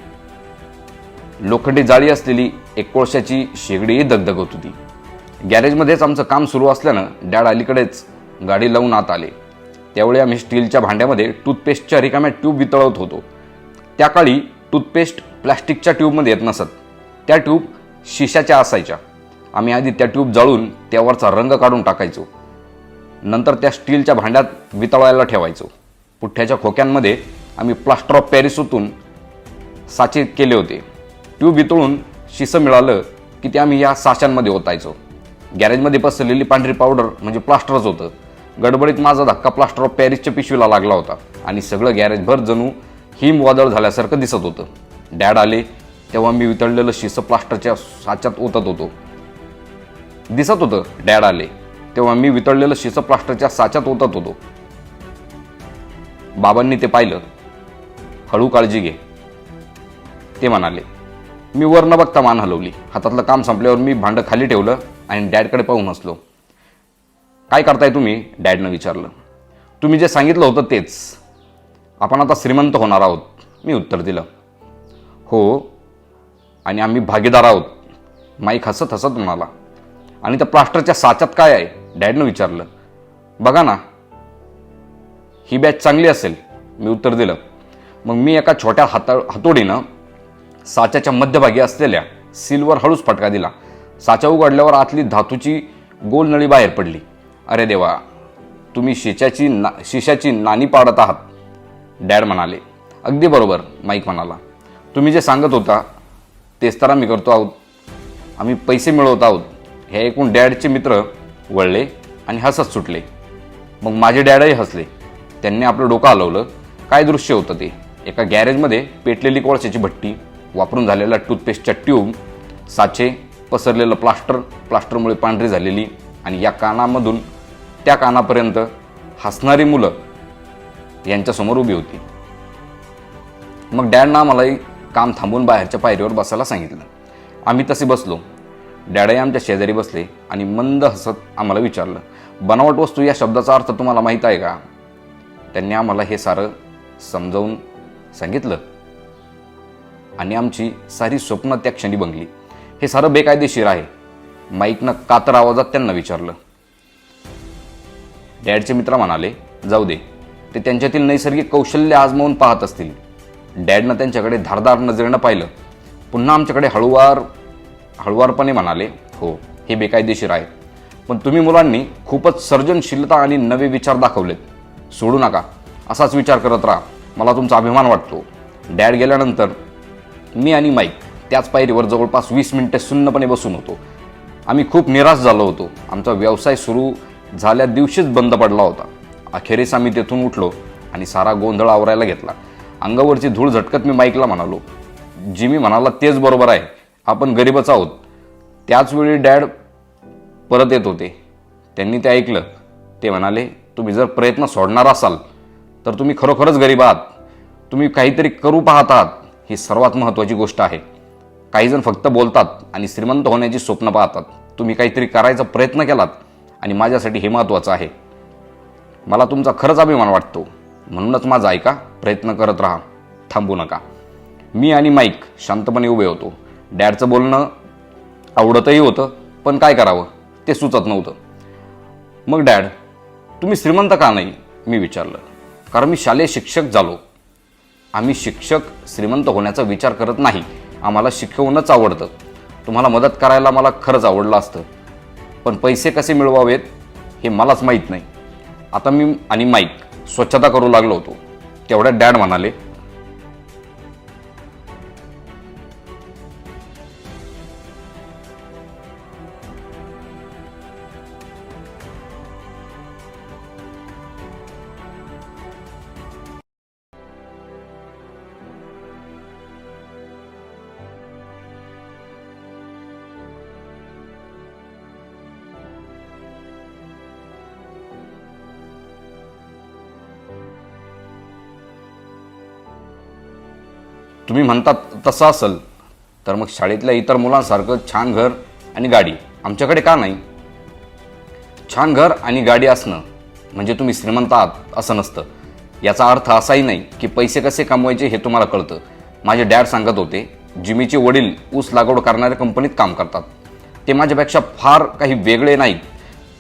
[SPEAKER 1] लोखंडी जाळी असलेली एक कोळशाची शेगडीही दगदगत होती. गॅरेजमध्येच आमचं काम सुरू असल्यानं डॅड अलीकडेच गाडी लावून आत आले. त्यावेळी आम्ही स्टीलच्या भांड्यामध्ये टूथपेस्टच्या रिकाम्या ट्यूब वितळवत होतो. त्या काळी टूथपेस्ट प्लॅस्टिकच्या ट्यूबमध्ये येत नसत. त्या ट्यूब शिशाच्या असायच्या. आम्ही आधी त्या ट्यूब जाळून त्यावरचा रंग काढून टाकायचो. नंतर त्या स्टीलच्या भांड्यात वितळायला ठेवायचो. पुठ्ठ्याच्या खोक्यांमध्ये आम्ही प्लास्टर ऑफ पॅरिस ओतून साचे केले होते. ट्यूब वितळून शिसं मिळालं की ते आम्ही या साच्यांमध्ये ओतायचो. गॅरेजमध्ये पसरलेली पांढरी पावडर म्हणजे प्लास्टरच होतं. गडबडीत माझा धक्का प्लास्टर ऑफ पॅरिसच्या पिशवीला लागला होता आणि सगळं गॅरेजभर जणू हिमवादळ झाल्यासारखं दिसत होतं. डॅड आले तेव्हा मी वितळलेलं शिसं प्लास्टरच्या साच्यात ओतत होतो. दिसत होतं डॅड आले तेव्हा मी वितळलेलं शिसं प्लास्टरच्या साच्यात ओतत होतो. बाबांनी ते पाहिलं. हळू काळजी घे ते म्हणाले. मी वर न बघता मान हलवली. हातातलं काम संपल्यावर मी भांडं खाली ठेवलं आणि डॅडकडे पाहून हसलो. काय करताय तुम्ही? डॅडनं विचारलं. तुम्ही जे सांगितलं होतं तेच. आपण आता श्रीमंत होणार आहोत, मी उत्तर दिलं. हो, आणि आम्ही भागीदार आहोत, माईक हसत हसत म्हणाला. आणि त्या प्लास्टरच्या साच्यात काय आहे? डॅडनं विचारलं. बघा ना, ही बॅच चांगली असेल, मी उत्तर दिलं. मग मी एका छोट्या हातोडीनं साच्याच्या मध्यभागी असलेल्या सीलवर हळूच फटका दिला. साचा उघडल्यावर आतली धातूची गोल नळी बाहेर पडली. अरे देवा, तुम्ही शिशाची नाणी पाडत आहात, डॅड म्हणाले. अगदी बरोबर, माईक म्हणाला. तुम्ही जे सांगत होता तेच तर आम्ही करतो आहोत. आम्ही पैसे मिळवत आहोत. हे ऐकून डॅडचे मित्र वळले आणि हसत सुटले. मग माझे डॅडही हसले. त्यांनी आपलं डोकं हलवलं. काय दृश्य होतं ते! एका गॅरेजमध्ये पेटलेली कोळशाची भट्टी, वापरून झालेला टूथपेस्टच्या ट्यूब, साचे, पसरलेलं प्लास्टरमुळे पांढरी झालेली आणि या कानामधून त्या कानापर्यंत हसणारी मुलं यांच्यासमोर उभी होती. मग डॅडनं आम्हालाही काम थांबून बाहेरच्या पायरीवर बसायला सांगितलं. आम्ही तसे बसलो. डॅडही आमच्या शेजारी बसले आणि मंद हसत आम्हाला विचारलं, बनावट वस्तू या शब्दाचा अर्थ तुम्हाला माहीत आहे का? त्यांनी आम्हाला हे सारं समजावून सांगितलं आणि आमची सारी स्वप्न त्या क्षणी बंगली. हे सारं बेकायदेशीर आहे, माईकनं कातर आवाजात त्यांना विचारलं. डॅडचे मित्र म्हणाले, जाऊ दे, ते त्यांच्यातील नैसर्गिक कौशल्य आजमावून पाहत असतील. डॅडनं त्यांच्याकडे धारदार नजरेनं पाहिलं. पुन्हा आमच्याकडे हळुवारपणे म्हणाले, हो, हे बेकायदेशीर आहे, पण तुम्ही मुलांनी खूपच सर्जनशीलता आणि नवे विचार दाखवलेत. सोडू नका, असाच विचार करत राहा. मला तुमचा अभिमान वाटतो. डॅड गेल्यानंतर मी आणि माईक त्याच पायरीवर जवळपास 20 मिनिटे सुन्नपणे बसून होतो. आम्ही खूप निराश झालो होतो. आमचा व्यवसाय सुरू झाल्या दिवशीच बंद पडला होता. अखेरीस आम्ही तेथून उठलो आणि सारा गोंधळ आवरायला घेतला. अंगावरची धूळ झटकत मी माईकला म्हणालो, जिमी म्हणाला तेच बरोबर आहे, आपण गरीबच आहोत. त्याचवेळी डॅड परत येत होते. त्यांनी ते ऐकलं. ते म्हणाले, तुम्ही जर प्रयत्न सोडणार असाल तर तुम्ही खरोखरच गरीब आहात. तुम्ही काहीतरी करू पाहत आहात, ही सर्वात महत्त्वाची गोष्ट आहे. काही जण फक्त बोलतात आणि श्रीमंत होण्याची स्वप्न पाहतात. तुम्ही काहीतरी करायचा प्रयत्न केलात आणि माझ्यासाठी हे महत्त्वाचं आहे. मला तुमचा खरंच अभिमान वाटतो. म्हणूनच माझा ऐका, प्रयत्न करत राहा, थांबू नका. मी आणि माईक शांतपणे उभे होतो. डॅडचं बोलणं आवडतही होतं, पण काय करावं ते सुचत नव्हतं. मग डॅड, तुम्ही श्रीमंत का नाही? मी विचारलं. कारण मी शालेय शिक्षक झालो. आम्ही शिक्षक श्रीमंत होण्याचा विचार करत नाही. आम्हाला शिकवणंच आवडतं. तुम्हाला मदत करायला मला खरंच आवडलं असतं, पण पैसे कसे मिळवावेत हे मलाच माहीत नाही. आता मी आणि माईक स्वच्छता करू लागलो होतो. तेवढ्यात डॅड म्हणाले, तुम्ही म्हणतात तसं असेल तर मग शाळेतल्या इतर मुलांसारखं छान घर आणि गाडी आमच्याकडे का नाही? छान घर आणि गाडी असणं म्हणजे तुम्ही श्रीमंत आहात असं नसतं. याचा अर्थ असाही नाही की पैसे कसे कमवायचे हे तुम्हाला कळतं. माझे डॅड सांगत होते, जिमीचे वडील ऊस लागवड करणाऱ्या कंपनीत काम करतात. ते माझ्यापेक्षा फार काही वेगळे नाहीत.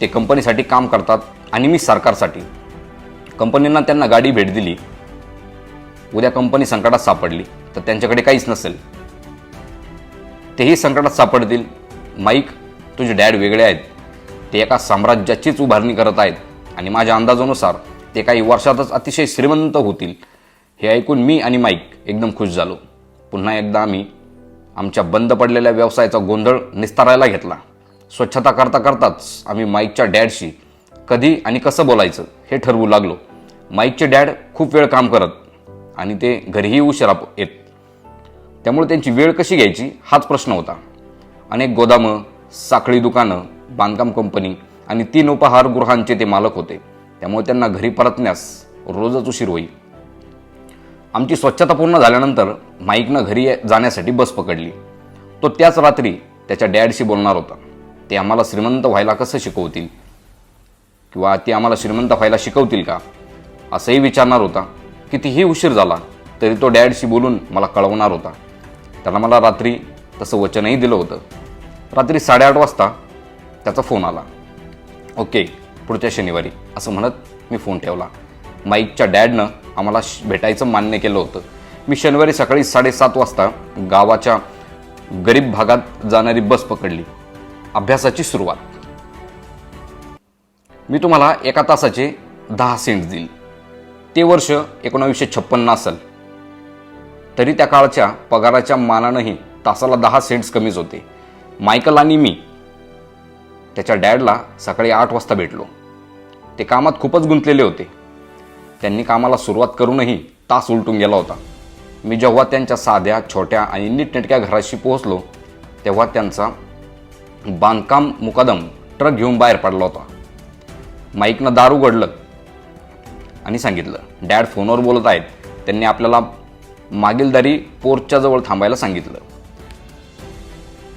[SPEAKER 1] ते कंपनीसाठी काम करतात आणि मी सरकारसाठी. कंपनींना त्यांना गाडी भेट दिली. उद्या कंपनी संकटात सापडली तर त्यांच्याकडे काहीच नसेल. तेही संकटात सापडतील. माईक, तुझे डॅड वेगळे आहेत. ते एका साम्राज्याचीच उभारणी करत आहेत आणि माझ्या अंदाजानुसार ते काही वर्षातच अतिशय श्रीमंत होतील. हे ऐकून मी आणि माईक एकदम खुश झालो. पुन्हा एकदा आम्ही आमच्या बंद पडलेल्या व्यवसायाचा गोंधळ निस्तारायला घेतला. स्वच्छता करता करताच आम्ही माईकच्या डॅडशी कधी आणि कसं बोलायचं हे ठरवू लागलो. माईकचे डॅड खूप वेळ काम करत आणि ते घरीही उशिरा येत, त्यामुळे त्यांची वेळ कशी घ्यायची हाच प्रश्न होता. अनेक गोदामं, साखळी दुकानं, बांधकाम कंपनी आणि 3 उपाहारगृहांचे ते मालक होते, त्यामुळे त्यांना घरी परतण्यास रोजच उशीर होई. आमची स्वच्छता पूर्ण झाल्यानंतर माईकनं घरी जाण्यासाठी बस पकडली. तो त्याच रात्री त्याच्या डॅडशी बोलणार होता. ते आम्हाला श्रीमंत व्हायला कसं शिकवतील किंवा ते आम्हाला श्रीमंत व्हायला शिकवतील का असंही विचारणार होता. कितीही उशीर झाला तरी तो डॅडशी बोलून मला कळवणार होता. त्याला मला रात्री तसं वचनही दिलं होतं. रात्री 8:30 वाजता त्याचा फोन आला. ओके, पुढच्या शनिवारी असं म्हणत मी फोन ठेवला. माईकच्या डॅडनं आम्हाला भेटायचं मान्य केलं होतं. मी शनिवारी सकाळी 7:30 वाजता गावाच्या गरीब भागात जाणारी बस पकडली. अभ्यासाची सुरुवात. मी तुम्हाला 1 तासाचे 10 सेंट्स देईल. ते वर्ष 1956 असेल, तरी त्या काळच्या पगाराच्या मानानंही तासाला 10 सेंट्स कमीच होते. मायकल आणि मी त्याच्या डॅडला सकाळी 8 वाजता भेटलो. ते कामात खूपच गुंतलेले होते. त्यांनी कामाला सुरुवात करूनही तास उलटून गेला होता. मी जेव्हा त्यांच्या साध्या, छोट्या आणि नीटनेटक्या घराशी पोहोचलो तेव्हा त्यांचा बांधकाम मुकादम ट्रक घेऊन बाहेर पडला होता. माईकनं दार उघडलं आणि सांगितलं, डॅड फोनवर बोलत आहेत. त्यांनी आपल्याला मागील दारी पोर्चच्या जवळ थांबायला सांगितलं.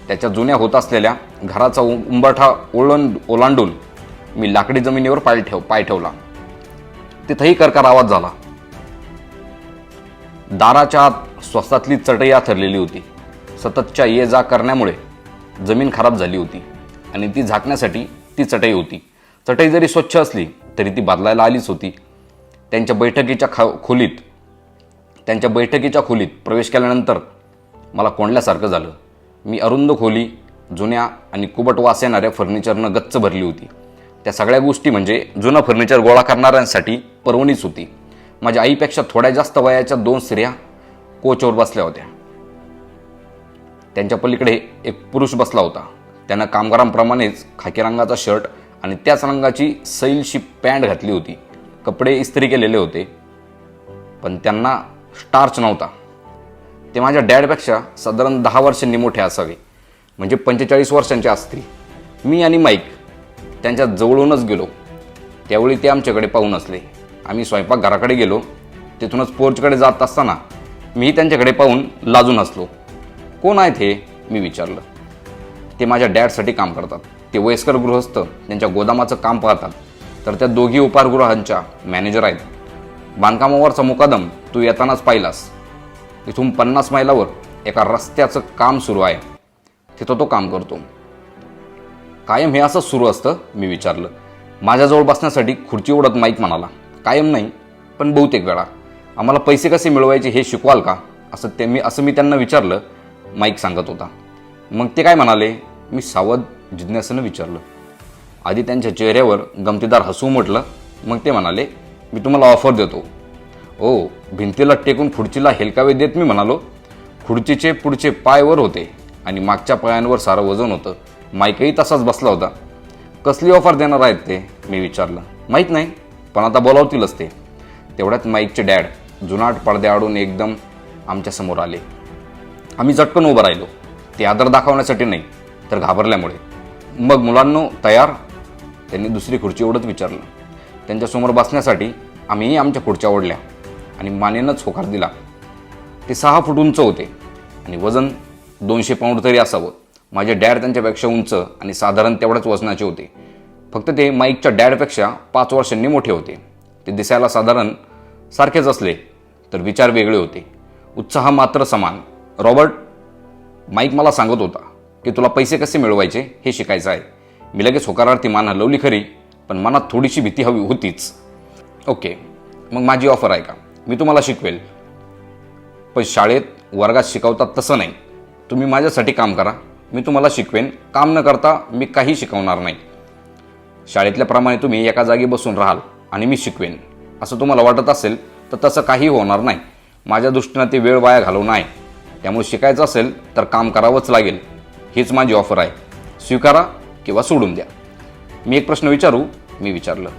[SPEAKER 1] त्याच्या जुन्या होत असलेल्या घराचा उंबरठा ओलांडून मी लाकडी जमिनीवर पाय ठेवला. तिथंही करकार आवाज झाला. दाराच्या आत स्वस्तातली चटई आथरलेली होती. सततच्या ये जा करण्यामुळे जमीन खराब झाली होती आणि ती झाकण्यासाठी ती चटई होती. चटई जरी स्वच्छ असली तरी ती बदलायला आलीच होती. त्यांच्या बैठकीच्या खोलीत प्रवेश केल्यानंतर मला कोंडल्यासारखं झालं. मी अरुंद खोली जुन्या आणि कुबट वास येणाऱ्या फर्निचरनं गच्च भरली होती. त्या सगळ्या गोष्टी म्हणजे जुनं फर्निचर गोळा करणाऱ्यांसाठी पर्वणीच होती. माझ्या आईपेक्षा थोड्या जास्त वयाच्या 2 स्त्रिया कोचवर बसल्या होत्या. त्यांच्या पलीकडे एक पुरुष बसला होता. त्यानं कामगारांप्रमाणेच खाकी रंगाचा शर्ट आणि त्याच रंगाची सैलशी पॅन्ट घातली होती. कपडे इस्त्री केलेले होते, पण त्यांना स्टार्च नव्हता. ते माझ्या डॅडपेक्षा साधारण 10 वर्षांनी मोठे असावे, म्हणजे 45 वर्षांचे असतील. मी आणि माईक त्यांच्या जवळूनच गेलो. त्यावेळी ते आमच्याकडे पाहून असले. आम्ही स्वयंपाकघराकडे गेलो. तिथूनच पोर्चकडे जात असताना मीही त्यांच्याकडे पाहून लाजून हसलो. कोण आहेत हे, मी विचारलं. ते माझ्या डॅडसाठी काम करतात. ते वयस्कर गृहस्थ त्यांच्या गोदामाचं काम पाहतात, तर त्या दोघी उपाहारगृहांच्या मॅनेजर आहेत. बांधकामावरचा मुकादम तू येतानाच पाहिलास. इथून 50 मैलावर एका रस्त्याचं काम सुरू आहे. तिथं तो काम करतो. कायम हे असंच सुरू असतं, मी विचारलं. माझ्याजवळ बसण्यासाठी खुर्ची ओढत माईक म्हणाला, कायम नाही, पण बहुतेक वेळा. आम्हाला पैसे कसे मिळवायचे हे शिकवाल का असं मी त्यांना विचारलं. माईक सांगत होता. मग ते काय म्हणाले, मी सावध जिज्ञासेनं विचारलं. आधी त्यांच्या चेहऱ्यावर गमतीदार हसू उमटलं. मग ते म्हणाले, मी तुम्हाला ऑफर देतो. ओ, भिंतीला टेकून खुर्चीला हेलकावे देत मी म्हणालो. खुर्चीचे पुढचे पाय वर होते आणि मागच्या पायांवर सारं वजन होतं. माईकही तसाच बसला होता. कसली ऑफर देणार आहेत ते, मी विचारलं. माहीत नाही, पण आता बोलावतीलच ते. तेवढ्यात माईकचे डॅड जुनाट पडद्याआडून एकदम आमच्यासमोर आले. आम्ही झटकन उभं राहिलो. ते आदर दाखवण्यासाठी नाही, तर घाबरल्यामुळे. मग मुलांनो तयार, त्यांनी दुसरी खुर्ची ओढत विचारलं. त्यांच्यासमोर बसण्यासाठी आम्हीही आमच्या खुर्च्या ओढल्या आणि मानेनंच होकार दिला. ते 6 फूट उंच होते आणि वजन 200 पाऊंड तरी असावं. माझे डॅड त्यांच्यापेक्षा उंच आणि साधारण तेवढ्याच वजनाचे होते. फक्त ते माईकच्या डॅडपेक्षा 5 वर्षांनी मोठे होते. ते दिसायला साधारण सारखेच असले तर विचार वेगळे होते. उत्साह मात्र समान. रॉबर्ट, माईक मला सांगत होता की तुला पैसे कसे मिळवायचे हे शिकायचं आहे. मी लगेच होकारार्थी मान हलवली खरी, पण मनात थोडीशी भीती हवी होतीच. ओके, मग माझी ऑफर आहे का, मी तुम्हाला शिकवेल. पण शाळेत वर्गात शिकवतात तसं नाही. तुम्ही माझ्यासाठी काम करा, मी तुम्हाला शिकवेन. काम न करता मी काही शिकवणार नाही. शाळेतल्याप्रमाणे तुम्ही एका जागी बसून राहाल आणि मी शिकवेन असं तुम्हाला वाटत असेल तर तसं काही होणार नाही. माझ्या दृष्टीनं ते वेळ वाया घालवणं आहे. त्यामुळे शिकायचं असेल तर काम करावंच लागेल. हीच माझी ऑफर आहे. स्वीकारा किंवा सोडून द्या. मी एक प्रश्न विचारू? मी विचारलं.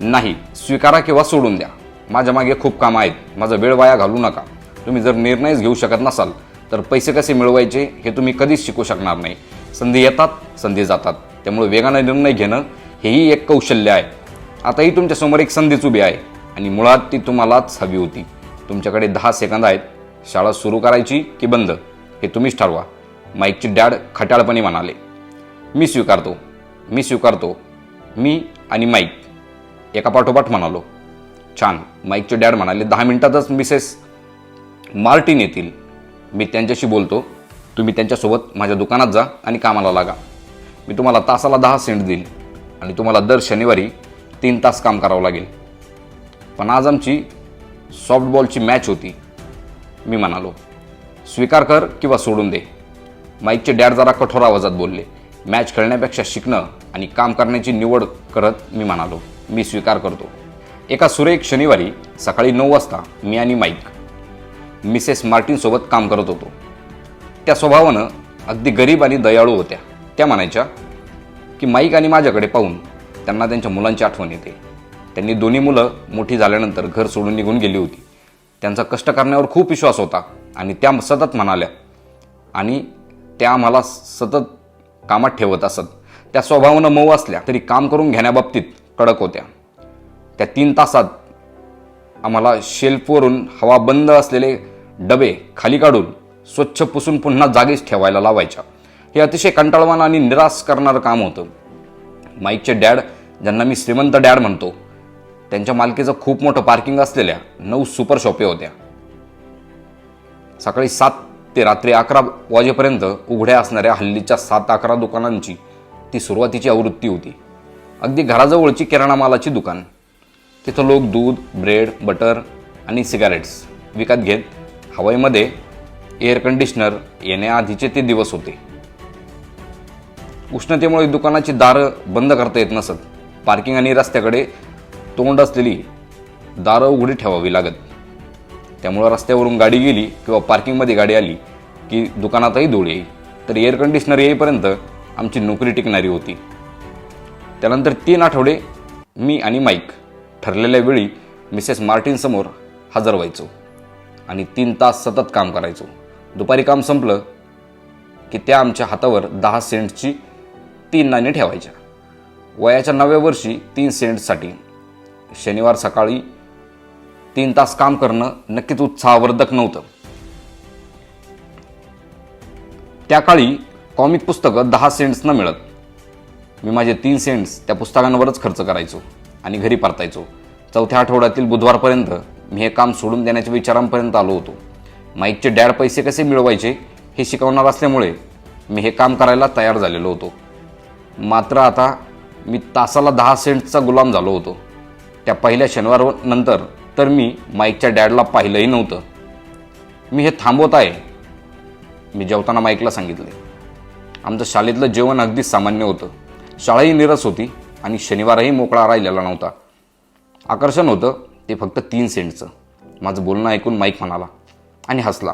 [SPEAKER 1] नाही, स्वीकारा किंवा सोडून द्या. माझ्या मागे खूप कामं आहेत. माझा वेळ वाया घालू नका. तुम्ही जर निर्णयच घेऊ शकत नसाल तर पैसे कसे मिळवायचे हे तुम्ही कधीच शिकू शकणार नाही. संधी येतात, संधी जातात. त्यामुळे वेगाने निर्णय घेणं हेही एक कौशल्य आहे. आताही तुमच्यासमोर एक संधीच उभी आहे आणि मुळात ती तुम्हालाच हवी होती. तुमच्याकडे 10 सेकंद आहेत. शाळा सुरू करायची की बंद हे तुम्हीच ठरवा. माईकचे डॅड खट्याळपणे म्हणाले. मी स्वीकारतो, मी स्वीकारतो. मी आणि माईक एका पाठोपाठ म्हणालो. छान. माईकचे डॅड म्हणाले, 10 मिनिटातच मिसेस मार्टिन येतील. मी त्यांच्याशी बोलतो. तुम्ही त्यांच्यासोबत माझ्या दुकानात जा आणि कामाला लागा. मी तुम्हाला तासाला 10 सेंट देईल आणि तुम्हाला दर शनिवारी 3 तास काम करावं लागेल. पण आज आमची सॉफ्टबॉलची मॅच होती. मी म्हणालो. स्वीकार कर किंवा सोडून दे. माईकचे डॅड जरा कठोर आवाजात बोलले. मॅच खेळण्यापेक्षा शिकणं आणि काम करण्याची निवड करत मी म्हणालो, मी स्वीकार करतो. एका सुरेख शनिवारी सकाळी 9 वाजता मी आणि माईक मिसेस मार्टिनसोबत काम करत होतो. त्या स्वभावानं अगदी गरीब आणि दयाळू होत्या. त्या म्हणायच्या की माईक आणि माझ्याकडे पाहून त्यांना त्यांच्या मुलांची आठवण येते. त्यांनी दोन्ही मुलं मोठी झाल्यानंतर घर सोडून निघून गेली होती. त्यांचा कष्ट करण्यावर खूप विश्वास होता आणि त्या सतत म्हणाल्या आणि त्या आम्हाला सतत कामात ठेवत असत. त्या स्वभावानं मऊ असल्या तरी काम करून घेण्याबाबतीत कडक होत्या. त्या 3 तासात आम्हाला शेल्फवरून हवा बंद असलेले डबे खाली काढून स्वच्छ पुसून पुन्हा जागीच ठेवायला लावायच्या. हे अतिशय कंटाळवाणं आणि निराश करणारं काम होतं. माईकचे डॅड, ज्यांना मी श्रीमंत डॅड म्हणतो, त्यांच्या मालकीचं खूप मोठं पार्किंग असलेल्या 9 सुपर शॉपे होत्या. सकाळी 7 ते रात्री 11 वाजेपर्यंत उघड्या असणाऱ्या हल्लीच्या 7-11 दुकानांची ती सुरुवातीची आवृत्ती होती. अगदी घराजवळची किराणा मालाची दुकान. तिथं लोक दूध, ब्रेड, बटर आणि सिगारेट्स विकत घेत. हवाईमध्ये एअर कंडिशनर येण्याआधीचे ते दिवस होते. उष्णतेमुळे दुकानाची दारं बंद करता येत नसत. पार्किंग आणि रस्त्याकडे तोंड असलेली दारं उघडी ठेवावी लागत. त्यामुळं रस्त्यावरून गाडी गेली किंवा पार्किंगमध्ये गाडी आली की दुकानातही धूळ येईल. तर एअर कंडिशनर येईपर्यंत आमची नोकरी टिकणारी होती. त्यानंतर 3 आठवडे मी आणि माईक ठरलेल्या वेळी मिसेस मार्टिनसमोर हजर व्हायचो आणि 3 तास सतत काम करायचो. दुपारी काम संपलं की त्या आमच्या हातावर 10 सेंट्सची 3 नाणी ठेवायच्या. वयाच्या 9व्या वर्षी 3 सेंट्ससाठी शनिवार सकाळी 3 तास काम करणं नक्कीच उत्साहवर्धक नव्हतं. त्या काळी कॉमिक पुस्तकं 10 सेंट्सनं मिळत. मी माझे 3 सेंट्स त्या पुस्तकांवरच खर्च करायचो आणि घरी परतायचो. 4थ्या आठवड्यातील बुधवारपर्यंत मी हे काम सोडून देण्याच्या विचारांपर्यंत आलो होतो. माईकचे डॅड पैसे कसे मिळवायचे हे शिकवणार असल्यामुळे मी हे काम करायला तयार झालेलो होतो. मात्र आता मी तासाला 10 सेंट्सचा गुलाम झालो होतो. त्या पहिल्या शनिवारनंतर तर मी माईकच्या डॅडला पाहिलंही नव्हतं. मी हे थांबवत आहे, मी जेवताना माईकला सांगितले. आमचं शाळेतलं जेवण अगदी सामान्य होतं. शाळाही निरस होती आणि शनिवारही मोकळा राहिलेला नव्हता. आकर्षण होतं ते फक्त 3 सेंटचं. माझं बोलणं ऐकून माईक म्हणाला आणि हसला.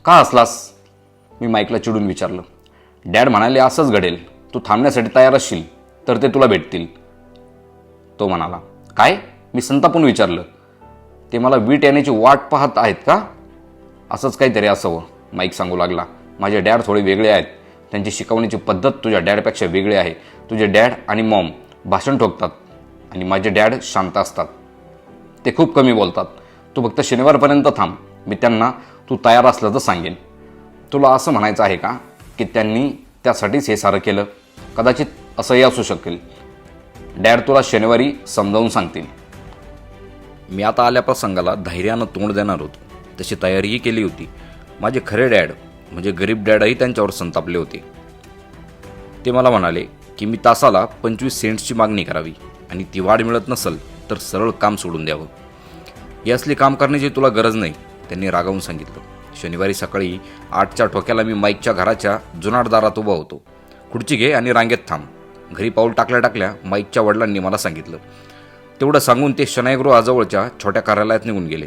[SPEAKER 1] का हसलास? मी माईकला चिडून विचारलं. डॅड म्हणाले, असंच घडेल. तू थांबण्यासाठी तयार असशील तर ते तुला भेटतील. तो म्हणाला. काय? मी संतापून विचारलं. ते मला वीट येण्याची वाट पाहत आहेत का? असंच काहीतरी असावं, माईक सांगू लागला. माझे डॅड थोडे वेगळे आहेत. त्यांची शिकवण्याची पद्धत तुझ्या डॅडपेक्षा वेगळी आहे. तुझे डॅड आणि मॉम भाषण ठोकतात आणि माझे डॅड शांत असतात. ते खूप कमी बोलतात. तू फक्त शनिवारपर्यंत थांब. मी त्यांना तू तयार असलं तर सांगेन. तुला असं म्हणायचं आहे का की त्यांनी त्यासाठीच हे सारं केलं? कदाचित असंही असू शकेल. डॅड तुला शनिवारी समजावून सांगतील. मी आता आल्या प्रसंगाला धैर्यानं तोंड देणार होतो. तशी तयारीही केली होती. माझे खरे डॅड म्हणजे गरीब डॅडही त्यांच्यावर संतापले होते. ते मला म्हणाले की मी तासाला 25 सेंट्सची मागणी करावी आणि ती वाढ मिळत नसेल तर सरळ काम सोडून द्यावं. ही असली काम करण्याची तुला गरज नाही, त्यांनी रागावून सांगितलं. शनिवारी सकाळी 8च्या ठोक्याला मी माईकच्या घराच्या जुनाट दारात उभा होतो. खुर्ची घे आणि रांगेत थांब. घरी पाऊल टाकल्या टाकल्या माईकच्या वडिलांनी मला सांगितलं. तेवढं सांगून ते शनायगृहाजवळच्या छोट्या कार्यालयात निघून गेले.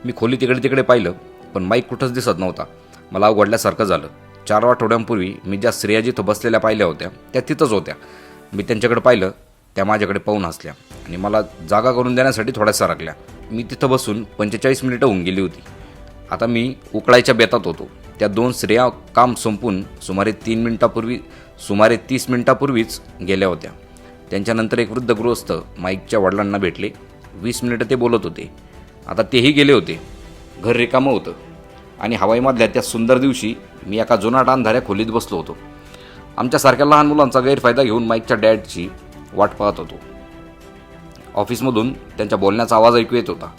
[SPEAKER 1] मी खोली तिकडे तिकडे पाहिलं. पण माईक कुठंच दिसत नव्हता. मला उघडल्यासारखं झालं. 4 आठवड्यांपूर्वी मी ज्या स्त्रिया जिथं बसलेल्या पाहिल्या होत्या त्या तिथंच होत्या. मी त्यांच्याकडे पाहिलं, त्या माझ्याकडे पाहून हसल्या आणि मला जागा करून देण्यासाठी थोड्या सरकल्या. मी तिथं बसून 45 मिनिटं होऊन गेली होती. आता मी उकळायच्या बेतात होतो. त्या 2 स्त्रिया काम संपून सुमारे 30 मिनिटापूर्वीच गेल्या होत्या. त्यांच्यानंतर एक वृद्ध गृहस्थ माईकच्या वडिलांना भेटले. 20 मिनिटं ते बोलत होते. आता तेही गेले होते. घर रिकामं होतं आणि हवाईमधल्या त्या सुंदर दिवशी मी एका जुनाट अंधाऱ्या खोलीत बसलो होतो. आमच्यासारख्या लहान मुलांचा गैरफायदा घेऊन माईकच्या डॅडची वाट पाहत होतो. ऑफिसमधून त्यांच्या बोलण्याचा आवाज ऐकू येत होता.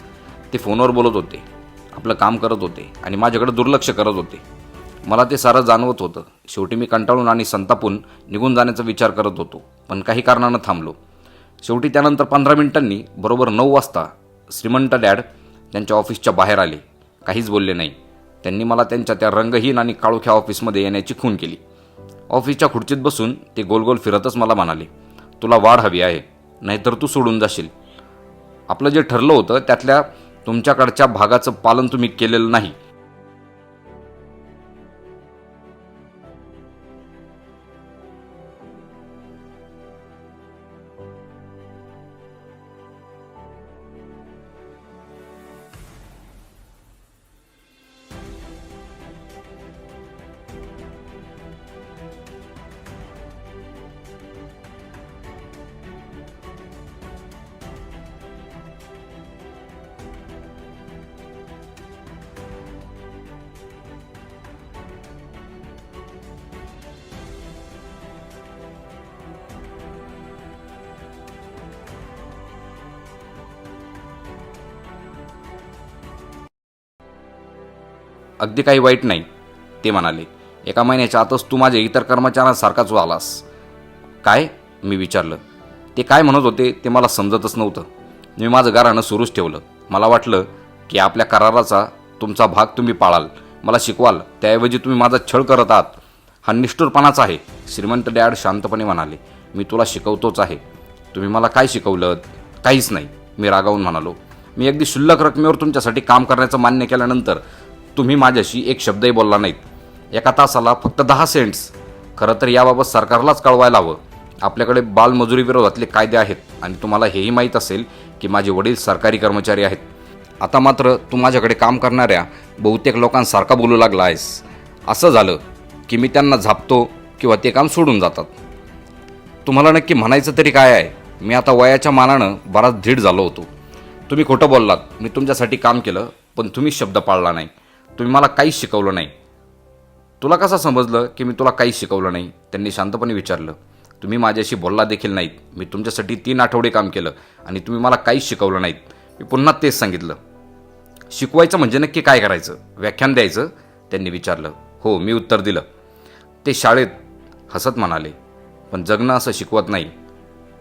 [SPEAKER 1] ते फोनवर बोलत होते, आपलं काम करत होते आणि माझ्याकडे दुर्लक्ष करत होते. मला ते सारं जाणवत होतं. शेवटी मी कंटाळून आणि संतापून निघून जाण्याचा विचार करत होतो, पण काही कारणानं थांबलो. शेवटी त्यानंतर 15 मिनिटांनी बरोबर 9 वाजता श्रीमंत डॅड त्यांच्या ऑफिसच्या बाहेर आले. काहीच बोलले नाही. त्यांनी मला त्यांच्या त्या रंगहीन आणि काळोख्या ऑफिसमध्ये येण्याची खूण केली. ऑफिसच्या खुर्चीत बसून ते गोल गोल फिरतच मला म्हणाले, तुला वाढ हवी आहे, नाहीतर तू सोडून जाशील. आपलं जे ठरलं होतं त्यातल्या तुमच्याकडच्या भागाचं पालन तुम्ही केलेलं नाही. अगदी काही वाईट नाही, ते म्हणाले. 1 महिन्याच्या आतच तू माझ्या इतर कर्मचाऱ्यांसारखाच आलास. काय? मी विचारलं. ते काय म्हणत होते ते मला समजतच नव्हतं. मी माझं गाऱ्हाणं सुरूच ठेवलं. मला वाटलं की आपल्या कराराचा तुमचा भाग तुम्ही पाळाल, मला शिकवाल, त्याऐवजी तुम्ही माझा छळ करत आहात. हा निष्ठुरपणाच आहे. श्रीमंत डॅड शांतपणे म्हणाले. मी तुला शिकवतोच आहे. तुम्ही मला काय शिकवलं? काहीच नाही, मी रागावून म्हणालो. मी अगदी क्षुल्लक रकमेवर तुमच्यासाठी काम करण्याचं मान्य केल्यानंतर तुम्ही माझ्याशी एक शब्दही बोलला नाहीत. 1 तासाला फक्त 10 सेंट्स. खरं तर याबाबत सरकारलाच कळवायला हवं. आपल्याकडे बालमजुरी विरोधातले कायदे आहेत आणि तुम्हाला हेही माहीत असेल की माझे वडील सरकारी कर्मचारी आहेत. आता मात्र तू माझ्याकडे काम करणाऱ्या बहुतेक लोकांसारखा बोलू लागला आहेस. असं झालं की मी त्यांना झापतो किंवा ते काम सोडून जातात. तुम्हाला नक्की म्हणायचं तरी काय आहे? मी आता वयाच्या मानानं बराच धीट झालो होतो. तुम्ही खोटं बोललात. मी तुमच्यासाठी काम केलं, पण तुम्ही शब्द पाळला नाही. तुम्ही मला काहीच शिकवलं नाही. तुला कसं समजलं की मी तुला काहीच शिकवलं नाही? त्यांनी शांतपणे विचारलं. तुम्ही माझ्याशी बोलला देखील नाहीत. मी तुमच्यासाठी 3 आठवडे काम केलं आणि तुम्ही मला काहीच शिकवलं नाहीत. मी पुन्हा तेच सांगितलं. शिकवायचं म्हणजे नक्की काय करायचं? व्याख्यान द्यायचं? त्यांनी विचारलं. हो, मी उत्तर दिलं. ते शाळेत हसत म्हणाले, पण जगणं असं शिकवत नाही.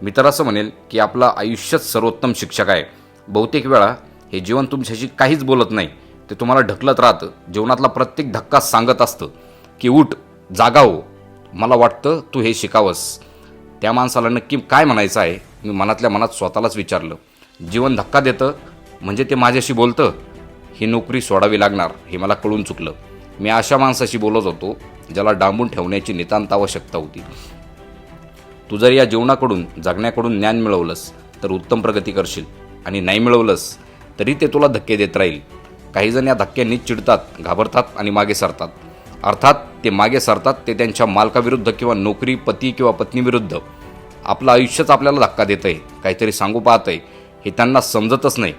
[SPEAKER 1] मी तर असं म्हणेल की आपलं आयुष्यच सर्वोत्तम शिक्षक आहे. बहुतेक वेळा हे जीवन तुमच्याशी काहीच बोलत नाही, ते तुम्हाला ढकलत राहतं. जीवनातला प्रत्येक धक्का सांगत असतं की उठ, जागा हो. मला वाटतं तू हे शिकावंस. त्या माणसाला नक्की काय म्हणायचं आहे? मी मनातल्या मनात स्वतःलाच विचारलं. जीवन धक्का देतं म्हणजे ते माझ्याशी बोलतं. ही नोकरी सोडावी लागणार हे मला कळून चुकलं. मी अशा माणसाशी बोलत होतो ज्याला डांबून ठेवण्याची नितांत आवश्यकता होती. तू जर या जीवनाकडून, जगण्याकडून ज्ञान मिळवलंस तर उत्तम प्रगती करशील, आणि नाही मिळवलंस तरी ते तुला धक्के देत राहील. काहीजण या धक्क्यांनी चिडतात, घाबरतात आणि मागे सरतात. अर्थात ते मागे सरतात ते त्यांच्या मालकाविरुद्ध किंवा नोकरी, पती किंवा पत्नीविरुद्ध. आपलं आयुष्यच आपल्याला धक्का देत आहे, काहीतरी सांगू पाहत आहे, हे त्यांना समजतच नाही.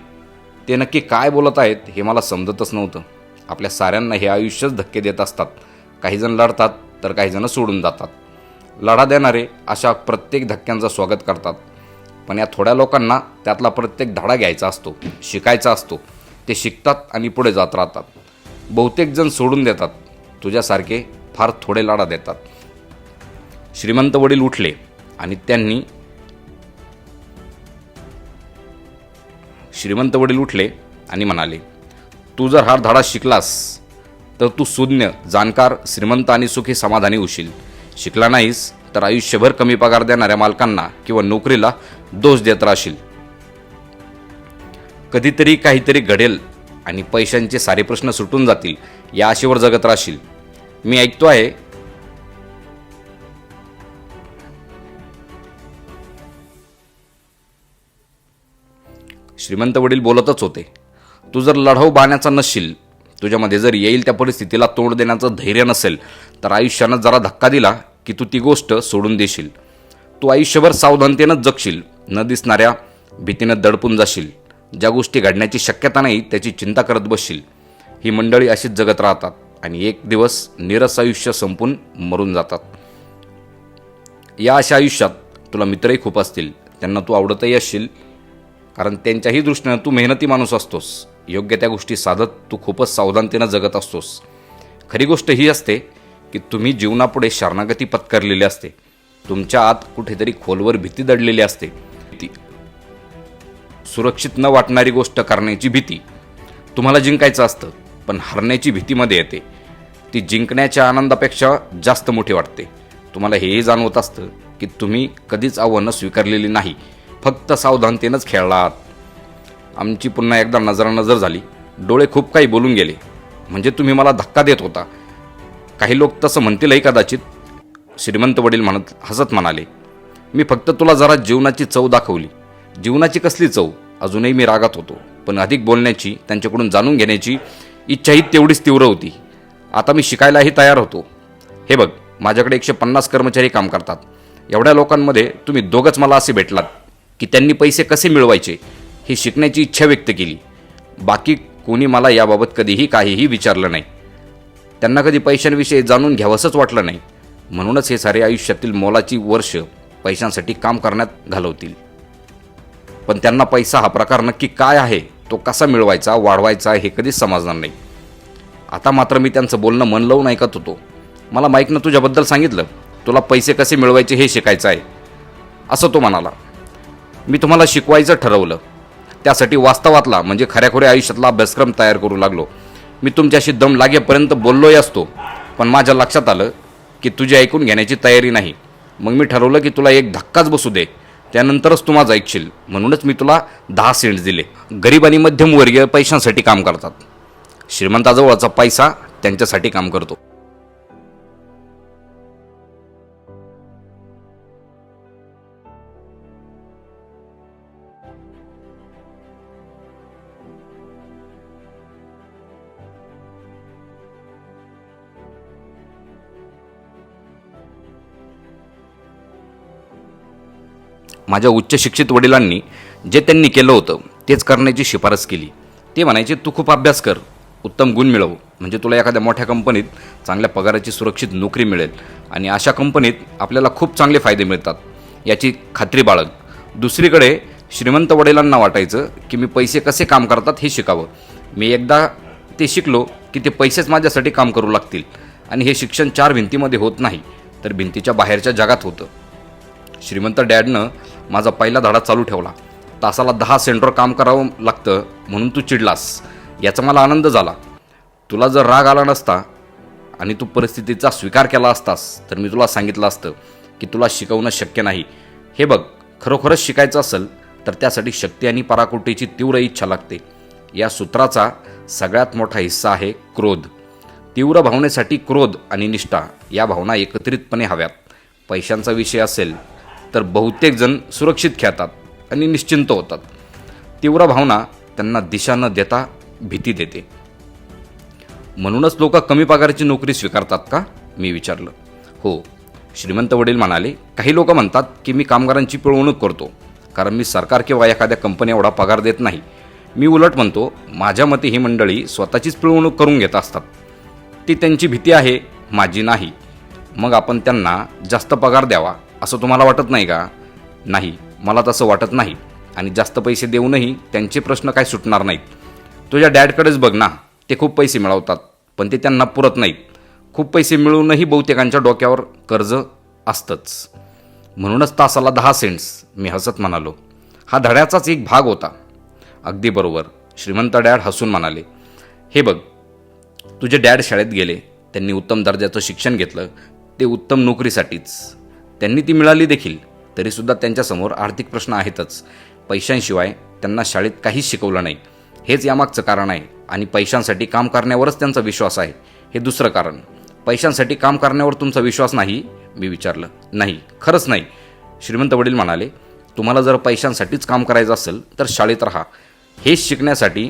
[SPEAKER 1] ते नक्की काय बोलत आहेत हे मला समजतच नव्हतं. आपल्या साऱ्यांना हे आयुष्यच धक्के देत असतात. काहीजण लढतात तर काहीजण सोडून जातात. लढा देणारे अशा प्रत्येक धक्क्यांचं स्वागत करतात, पण या थोड्या लोकांना त्यातला प्रत्येक धडा घ्यायचा असतो, शिकायचा असतो. ते शिकतात आणि पुढे जात राहतात. बहुतेक जण सोडून देतात. तुझ्यासारखे फार थोडे लढा देतात. श्रीमंत वडील उठले आणि म्हणाले, तू जर हा धडा शिकलास तर तू सुज्ञ, जाणकार, श्रीमंत आणि सुखी समाधानी होशील. शिकला नाहीस तर आयुष्यभर कमी पगार देणाऱ्या मालकांना किंवा नोकरीला दोष देत राहशील. कधीतरी काहीतरी घडेल आणि पैशांचे सारे प्रश्न सुटून जातील या आशेवर जगत राहशील. मी ऐकतो आहे. श्रीमंत वडील बोलतच होते. तू जर लढाऊ बाण्याचा नसशील, तुझ्यामध्ये जर येईल त्या परिस्थितीला तोंड देण्याचं धैर्य नसेल, तर आयुष्यानं जरा धक्का दिला की तू ती गोष्ट सोडून देशील. तू आयुष्यभर सावधानतेनं जगशील, न दिसणाऱ्या भीतीनं दडपून जाशील. ज्या गोष्टी घडण्याची शक्यता नाही त्याची चिंता करत बसशील. ही मंडळी अशीच जगत राहतात आणि एक दिवस नीरस आयुष्य संपून मरून जातात. या अशा आयुष्यात तुला मित्रही खूप असतील, त्यांना तू आवडतही असशील, कारण त्यांच्याही दृष्टीनं तू मेहनती माणूस असतोस. योग्य त्या गोष्टी साधत तू खूपच सावधानतेनं जगत असतोस. खरी गोष्ट ही असते की तुम्ही जीवनापुढे शरणागती पत्करलेली असते. तुमच्या आत कुठेतरी खोलवर भीती दडलेली असते. सुरक्षित न वाटणारी गोष्ट करण्याची भीती. तुम्हाला जिंकायचं असतं, पण हरण्याची भीतीमध्ये येते. ती जिंकण्याच्या आनंदापेक्षा जास्त मोठी वाटते. तुम्हाला हेही जाणवत असतं की तुम्ही कधीच आव्हानं स्वीकारलेली नाही, फक्त सावधानतेनंच खेळला आहात. आमची पुन्हा एकदा नजरानजर झाली. डोळे खूप काही बोलून गेले. म्हणजे तुम्ही मला धक्का देत होता. काही लोक तसं म्हणतीलही कदाचित. श्रीमंत वडील हसत म्हणाले, मी फक्त तुला जरा जीवनाची चव दाखवली. जीवनाची कसली चव? अजूनही मी रागात होतो, पण अधिक बोलण्याची, त्यांच्याकडून जाणून घेण्याची इच्छाही तेवढीच तीव्र होती. आता मी शिकायलाही तयार होतो. हे बघ, माझ्याकडे 150 कर्मचारी काम करतात. एवढ्या लोकांमध्ये तुम्ही दोघंच मला असे भेटलात की त्यांनी पैसे कसे मिळवायचे ही शिकण्याची इच्छा व्यक्त केली. बाकी कोणी मला याबाबत कधीही काहीही विचारलं नाही. त्यांना कधी पैशांविषयी जाणून घ्यावंसंच वाटलं नाही. म्हणूनच हे सारे आयुष्यातील मोलाची वर्ष पैशांसाठी काम करण्यात घालवतील. पण त्यांना पैसा हा प्रकार नक्की काय आहे, तो कसा मिळवायचा, वाढवायचा हे कधीच समजणार नाही. आता मात्र मी त्यांचं बोलणं मन लावून ऐकत होतो. मला माईकनं तुझ्याबद्दल सांगितलं, तुला पैसे कसे मिळवायचे हे शिकायचं आहे असं तो म्हणाला. मी तुम्हाला शिकवायचं ठरवलं. त्यासाठी वास्तवातला म्हणजे खऱ्याखुऱ्या आयुष्यातला अभ्यासक्रम तयार करू लागलो. मी तुमच्याशी दम लागेपर्यंत बोललोही असतो, पण माझ्या लक्षात आलं की तुझी ऐकून घेण्याची तयारी नाही. मग मी ठरवलं की तुला एक धक्काच बसू दे, त्यानंतरच तू माझं ऐकशील. म्हणूनच मी तुला 10 सेंट्स दिले. गरीब आणि मध्यमवर्गीय पैशांसाठी काम करतात. श्रीमंताजवळचा पैसा त्यांच्यासाठी काम करतो. माझ्या उच्च शिक्षित वडिलांनी जे त्यांनी केलं होतं तेच करण्याची शिफारस केली. ते म्हणायचे, तू खूप अभ्यास कर, उत्तम गुण मिळव, म्हणजे तुला एखाद्या मोठ्या कंपनीत चांगल्या पगाराची सुरक्षित नोकरी मिळेल आणि अशा कंपनीत आपल्याला खूप चांगले फायदे मिळतात याची खात्री बाळग. दुसरीकडे श्रीमंत वडिलांना वाटायचं की मी पैसे कसे काम करतात हे शिकावं. मी एकदा ते शिकलो की ते पैसेच माझ्यासाठी काम करू लागतील. आणि हे शिक्षण 4 भिंतीमध्ये होत नाही, तर भिंतीच्या बाहेरच्या जगात होतं. श्रीमंत डॅडनं माझा पहिला धडा चालू ठेवला. तासाला 10 सेंटवर काम करावं लागतं म्हणून तू चिडलास, याचा मला आनंद झाला. तुला जर राग आला नसता आणि तू परिस्थितीचा स्वीकार केला असतास तर मी तुला सांगितलं असतं की तुला शिकवणं शक्य नाही. हे बघ, खरोखरच शिकायचं असेल तर त्यासाठी शक्ती आणि पराकोटीची तीव्र इच्छा लागते. या सूत्राचा सगळ्यात मोठा हिस्सा आहे क्रोध. तीव्र भावनेसाठी क्रोध आणि निष्ठा या भावना एकत्रितपणे हव्यात. पैशांचा विषय असेल तर बहुतेक जण सुरक्षित खेळतात आणि निश्चिंत होतात. तीव्र भावना त्यांना दिशा न देता भीती देते. म्हणूनच लोक कमी पगाराची नोकरी स्वीकारतात का, मी विचारलं. हो, श्रीमंत वडील म्हणाले. काही लोक म्हणतात की मी कामगारांची पिळवणूक करतो कारण मी सरकार किंवा एखाद्या कंपनी एवढा पगार देत नाही. मी उलट म्हणतो, माझ्या मते ही मंडळी स्वतःचीच पिळवणूक करून घेत असतात. ती त्यांची भीती आहे, माझी नाही. मग आपण त्यांना जास्त पगार द्यावा असं तुम्हाला वाटत नाही का? नाही, मला तसं वाटत नाही. आणि जास्त पैसे देऊनही त्यांचे प्रश्न काय सुटणार नाहीत. तुझ्या डॅडकडेच बघ ना, ते खूप पैसे मिळवतात पण ते त्यांना पुरत नाहीत. खूप पैसे मिळूनही बहुतेकांच्या डोक्यावर कर्ज असतंच. म्हणूनच तासाला 10 सेंट्स, मी हसत म्हणालो. हा धड्याचाच एक भाग होता. अगदी बरोबर, श्रीमंत डॅड हसून म्हणाले. हे बघ, तुझे डॅड शाळेत गेले, त्यांनी उत्तम दर्जाचं शिक्षण घेतलं, ते उत्तम नोकरीसाठीच. त्यांनी ती मिळाली देखील. तरीसुद्धा त्यांच्यासमोर आर्थिक प्रश्न आहेतच. पैशांशिवाय त्यांना शाळेत काहीच शिकवलं नाही. हेच यामागचं कारण आहे. आणि पैशांसाठी काम करण्यावरच त्यांचा विश्वास आहे, हे दुसरं कारण. पैशांसाठी काम करण्यावर तुमचा विश्वास नाही? मी विचारलं. नाही, खरंच नाही. श्रीमंत वडील म्हणाले, तुम्हाला जर पैशांसाठीच काम करायचं असेल तर शाळेत राहा. हेच शिकण्यासाठी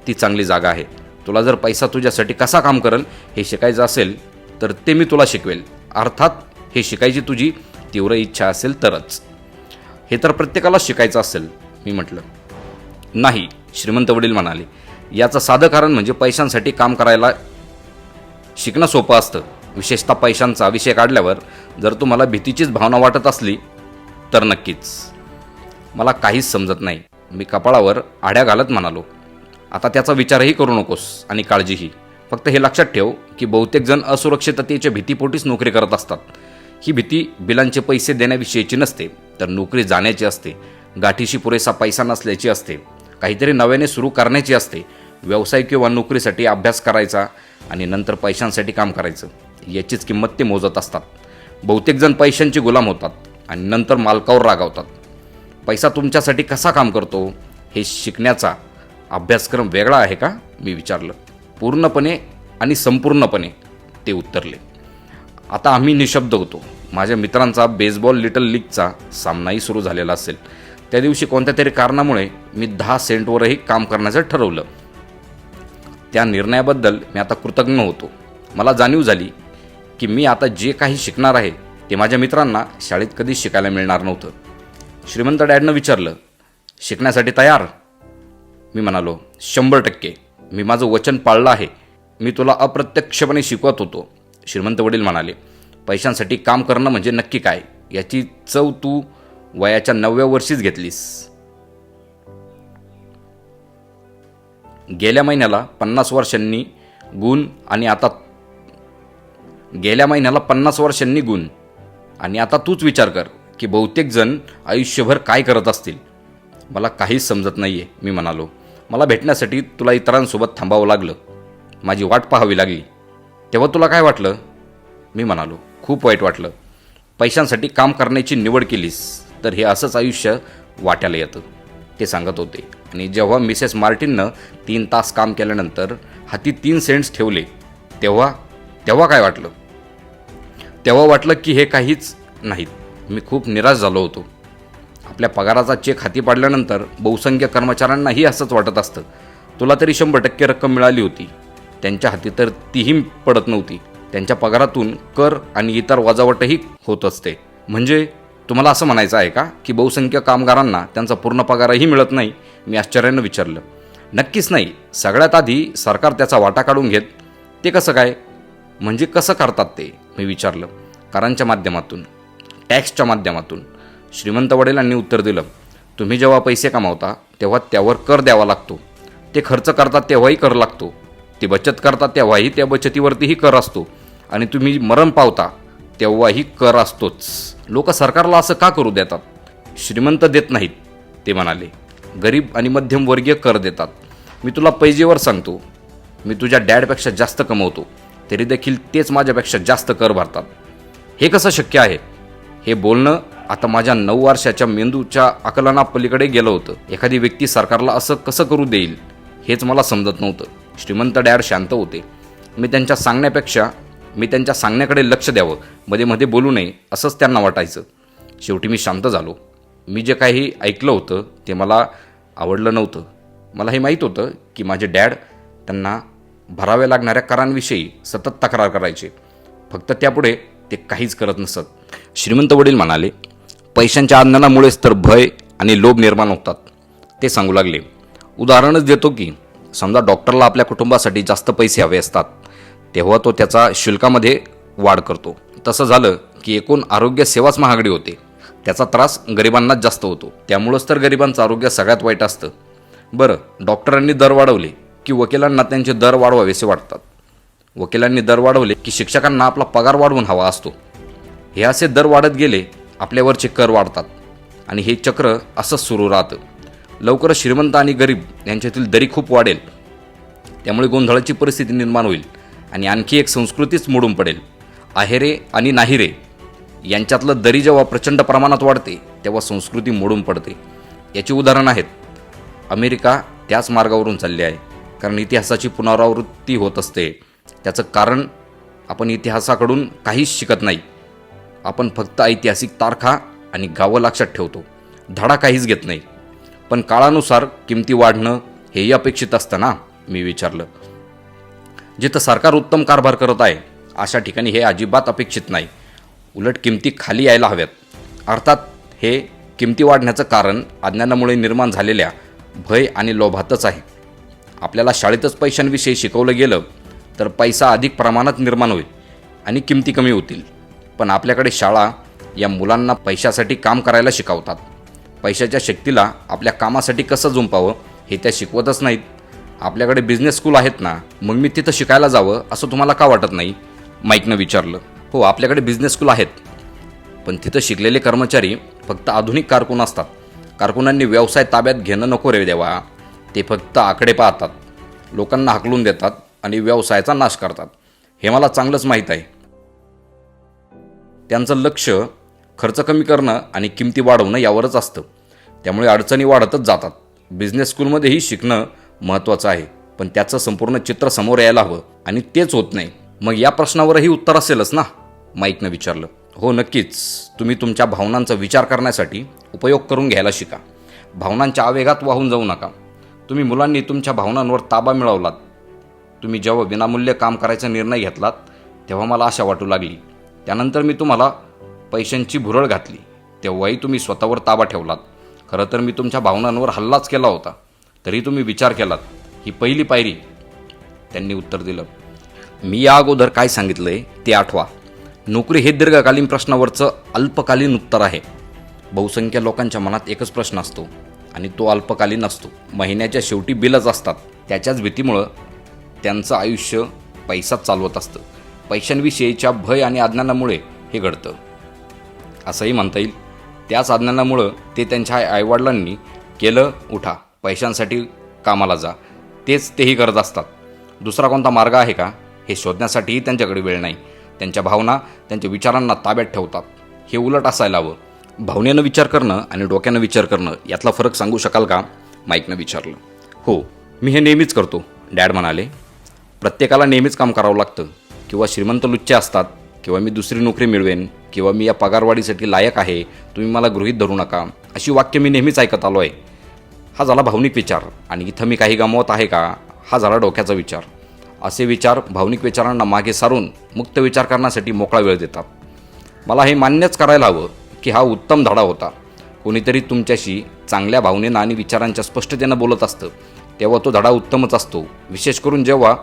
[SPEAKER 1] ती चांगली जागा आहे. तुला जर पैसा तुझ्यासाठी कसा काम करेल हे शिकायचं असेल तर ते मी तुला शिकवेल. अर्थात हे शिकायची तुझी तीव्र इच्छा असेल तरच. हे तर प्रत्येकाला शिकायचं असेल. मी म्हटलं. नाही, श्रीमंत वडील म्हणाले. याचं साधं कारण म्हणजे पैशांसाठी काम करायला शिकणं सोपं असतं. विशेषतः पैशांचा विषय काढल्यावर जर तुम्हाला भीतीचीच भावना वाटत असली तर नक्कीच. मला काहीच समजत नाही. मी कपाळावर आड्या घालत म्हणालो. आता त्याचा विचारही करू नकोस आणि काळजीही. फक्त हे लक्षात ठेव की बहुतेक जण असुरक्षिततेच्या भीतीपोटीच नोकरी करत असतात. ही भीती बिलांचे पैसे देण्याविषयीची नसते, तर नोकरी जाण्याची असते. गाठीशी पुरेसा पैसा नसल्याची असते. काहीतरी नव्याने सुरू करण्याची असते. व्यवसाय किंवा नोकरीसाठी अभ्यास करायचा आणि नंतर पैशांसाठी काम करायचं, याचीच किंमत ते मोजत असतात. बहुतेक जण पैशांचे गुलाम होतात आणि नंतर मालकावर रागावतात. पैसा तुमच्यासाठी कसा काम करतो हे शिकण्याचा अभ्यासक्रम वेगळा आहे का? मी विचारलं. पूर्णपणे आणि संपूर्णपणे, ते उत्तरले. आता आम्ही निशब्द होतो. माझ्या मित्रांचा बेसबॉल लिटल लीगचा सामनाही सुरू झालेला असेल. त्या दिवशी कोणत्या तरी कारणामुळे मी 10 सेंटवरही काम करण्याचं ठरवलं. त्या निर्णयाबद्दल मी आता कृतज्ञ होतो. मला जाणीव झाली की मी आता जे काही शिकणार आहे ते माझ्या मित्रांना शाळेत कधीच शिकायला मिळणार नव्हतं. श्रीमंत डॅडनं विचारलं, शिकण्यासाठी तयार? मी म्हणालो, 100%. मी माझं वचन पाळलं आहे. मी तुला अप्रत्यक्षपणे शिकवत होतो. श्रीमंत वडील म्हणाले, पैशांसाठी काम करणं म्हणजे नक्की काय याची चव तू वयाच्या 9व्या वर्षीच घेतलीस. गेल्या महिन्याला 50 वर्षांनी गुण आणि आता तूच विचार कर की बहुतेक जण आयुष्यभर काय करत असतील. मला काहीच समजत नाहीये, मी म्हणालो. मला भेटण्यासाठी तुला इतरांसोबत थांबावं लागलं. माझी वाट पाहावी लागली. तेव्हा तुला काय वाटलं? मी म्हणालो, खूप वाईट वाटलं. पैशांसाठी काम करण्याची निवड केलीस तर हे असंच आयुष्य वाट्याला येतं, ते सांगत होते. आणि जेव्हा मिसेस मार्टिननं 3 तास काम केल्यानंतर हाती 3 सेंट्स ठेवले तेव्हा काय वाटलं? तेव्हा वाटलं की हे काहीच नाहीत. मी खूप निराश झालो होतो. आपल्या पगाराचा चेक हाती पाडल्यानंतर बहुसंख्य कर्मचाऱ्यांनाही असंच वाटत असतं. तुला तरी 100% रक्कम मिळाली होती. त्यांच्या हाती तर तीही पडत नव्हती. त्यांच्या पगारातून कर आणि इतर वजावटही होत असते. म्हणजे तुम्हाला असं म्हणायचं आहे का की बहुसंख्य कामगारांना त्यांचा पूर्ण पगारही मिळत नाही? मी आश्चर्यानं विचारलं. नक्कीच नाही. सगळ्यात आधी सरकार त्याचा वाटा काढून घेत. ते कसं काय? म्हणजे कसं करतात ते? मी विचारलं. करांच्या माध्यमातून, टॅक्सच्या माध्यमातून. श्रीमंत वडिलांनी उत्तर दिलं. तुम्ही जेव्हा पैसे कमावता तेव्हा त्यावर कर द्यावा लागतो. ते खर्च करतात तेव्हाही कर लागतो. ते बचत करतात तेव्हाही त्या बचतीवरतीही कर असतो. आणि तुम्ही मरण पावता तेव्हाही कर असतोच. लोक सरकारला असं का करू देतात? श्रीमंत देत नाहीत, ते म्हणाले. गरीब आणि मध्यमवर्गीय कर देतात. मी तुला पैजेवर सांगतो, मी तुझ्या डॅडपेक्षा जास्त कमवतो, तरी देखील तेच माझ्यापेक्षा जास्त कर भरतात. हे कसं शक्य आहे? हे बोलणं आता माझ्या 9 वर्षाच्या मेंदूच्या आकलनापलीकडे गेलं होतं. एखादी व्यक्ती सरकारला असं कसं करू देईल हेच मला समजत नव्हतं. श्रीमंत डॅड शांत होते. मी त्यांच्या सांगण्याकडे लक्ष द्यावं, मध्ये मध्ये बोलू नये असंच त्यांना वाटायचं. शेवटी मी शांत झालो. मी जे काही ऐकलं होतं ते मला आवडलं नव्हतं. मला हे माहीत होतं की माझे डॅड त्यांना भराव्या लागणाऱ्या करांविषयी सतत तक्रार करायचे, फक्त त्यापुढे ते काहीच करत नसत. श्रीमंत वडील म्हणाले, पैशांच्या आंदोलनामुळेच तर भय आणि लोभ निर्माण होतात. ते सांगू लागले. उदाहरणच देतो की समजा डॉक्टरला आपल्या कुटुंबासाठी जास्त पैसे हवे असतात, तेव्हा तो त्याचा शुल्कामध्ये वाढ करतो. तसं झालं की एकूण आरोग्य सेवाच महागडी होते. त्याचा त्रास गरिबांनाच जास्त होतो. त्यामुळंच तर गरिबांचं आरोग्य सगळ्यात वाईट असतं. बरं, डॉक्टरांनी दर वाढवले की वकिलांना त्यांचे दर वाढवावेसे वाटतात. वकिलांनी दर वाढवले की शिक्षकांना आपला पगार वाढवून हवा असतो. हे असे दर वाढत गेले, आपल्यावरचे कर वाढतात आणि हे चक्र असंच सुरू राहतं. लवकरच श्रीमंत आणि गरीब यांच्यातील दरी खूप वाढेल. त्यामुळे गोंधळाची परिस्थिती निर्माण होईल आणि आणखी एक संस्कृतीच मोडून पडेल. आहेरे आणि नाहीरे यांच्यातलं दरी जेव्हा प्रचंड प्रमाणात वाढते तेव्हा संस्कृती मोडून पडते. याची उदाहरणं आहेत. अमेरिका त्याच मार्गावरून चालले आहे. कारण इतिहासाची पुनरावृत्ती होत असते. त्याचं कारण आपण इतिहासाकडून काहीच शिकत नाही. आपण फक्त ऐतिहासिक तारखा आणि गावं लक्षात ठेवतो, धडा काहीच घेत नाही. पण काळानुसार किमती वाढणं हेही अपेक्षित असतं ना, मी विचारलं. जिथं सरकार उत्तम कारभार करत आहे अशा ठिकाणी हे अजिबात अपेक्षित नाही. उलट किमती खाली यायला हव्यात. अर्थात हे किमती वाढण्याचं कारण अज्ञानामुळे निर्माण झालेल्या भय आणि लोभातच आहे. आपल्याला शाळेतच पैशांविषयी शिकवलं गेलं तर पैसा अधिक प्रमाणात निर्माण होईल आणि किमती कमी होतील. पण आपल्याकडे शाळा या मुलांना पैशासाठी काम करायला शिकवतात. पैशाच्या शक्तीला आपल्या कामासाठी कसं जुंपावं हे त्या शिकवतच नाहीत. आपल्याकडे बिझनेस स्कूल आहेत ना, मग मी तिथं शिकायला जावं असं तुम्हाला का वाटत नाही, माईकनं विचारलं. हो, आपल्याकडे बिझनेस स्कूल आहेत, पण तिथं शिकलेले कर्मचारी फक्त आधुनिक कारकून असतात. कारकुनांनी व्यवसाय ताब्यात घेणं नको रे देवा. ते फक्त आकडे पाहतात, लोकांना हाकलून देतात आणि व्यवसायाचा नाश करतात. हे मला चांगलंच माहीत आहे. त्यांचं लक्ष खर्च कमी करणं आणि किमती वाढवणं यावरच असतं. त्यामुळे अडचणी वाढतच जातात. बिझनेस स्कूलमध्येही शिकणं महत्त्वाचं आहे, पण त्याचं संपूर्ण चित्र समोर यायला हवं आणि तेच होत नाही. मग या प्रश्नावरही उत्तर असेलच ना, माईकनं विचारलं. हो नक्कीच. तुम्ही तुमच्या भावनांचा विचार करण्यासाठी उपयोग करून घ्यायला शिका. भावनांच्या आवेगात वाहून जाऊ नका. तुम्ही मुलांनी तुमच्या भावनांवर ताबा मिळवलात. तुम्ही जेव्हा विनामूल्य काम करायचा निर्णय घेतलात तेव्हा मला आशा वाटू लागली. त्यानंतर मी तुम्हाला पैशांची भुरळ घातली, तेव्हाही तुम्ही स्वतःवर ताबा ठेवलात. खरं तर मी तुमच्या भावनांवर हल्लाच केला होता, तरी तुम्ही विचार केलात. ही पहिली पायरी, त्यांनी उत्तर दिलं. मी या अगोदर काय सांगितलंय ते आठवा. नोकरी हे दीर्घकालीन प्रश्नावरचं अल्पकालीन उत्तर आहे. बहुसंख्य लोकांच्या मनात एकच प्रश्न असतो आणि तो अल्पकालीन असतो. महिन्याच्या शेवटी बिलच असतात. त्याच्याच भीतीमुळं त्यांचं आयुष्य पैसाच चालवत असतं. पैशांविषयीच्या भय आणि अज्ञानामुळे हे घडतं असंही म्हणता येईल. त्याच अज्ञानामुळं ते त्यांच्या आईवडिलांनी केलं, उठा पैशांसाठी कामाला जा, तेही करत असतात. दुसरा कोणता मार्ग आहे का हे शोधण्यासाठीही त्यांच्याकडे वेळ नाही. त्यांच्या भावना त्यांच्या विचारांना ताब्यात ठेवतात. हे उलट असायला हवं. भावनेनं विचार करणं आणि डोक्यानं विचार करणं यातला फरक सांगू शकाल का, माईकनं विचारलं. हो, मी हे नेहमीच करतो, डॅड म्हणाले. प्रत्येकाला नेहमीच काम करावं लागतं. किंवा श्रीमंत लुच्चे असतात, किंवा मी दुसरी नोकरी मिळवेन, किंवा मी या पगारवाढीसाठी लायक आहे, तुम्ही मला गृहीत धरू नका, अशी वाक्य मी नेहमीच ऐकत आलो आहे. हा झाला भावनिक विचार. आणि इथं मी काही गमावत आहे का, हा झाला डोक्याचा विचार. असे विचार भावनिक विचारांना मागे सारून मुक्त विचार करण्यासाठी मोकळा वेळ देतात. मला हे मान्यच करायला हवं की हा उत्तम धडा होता. कोणीतरी तुमच्याशी चांगल्या भावनेनं आणि विचारांच्या स्पष्टतेनं बोलत असतं तेव्हा तो धडा उत्तमच असतो. विशेष करून जेव्हा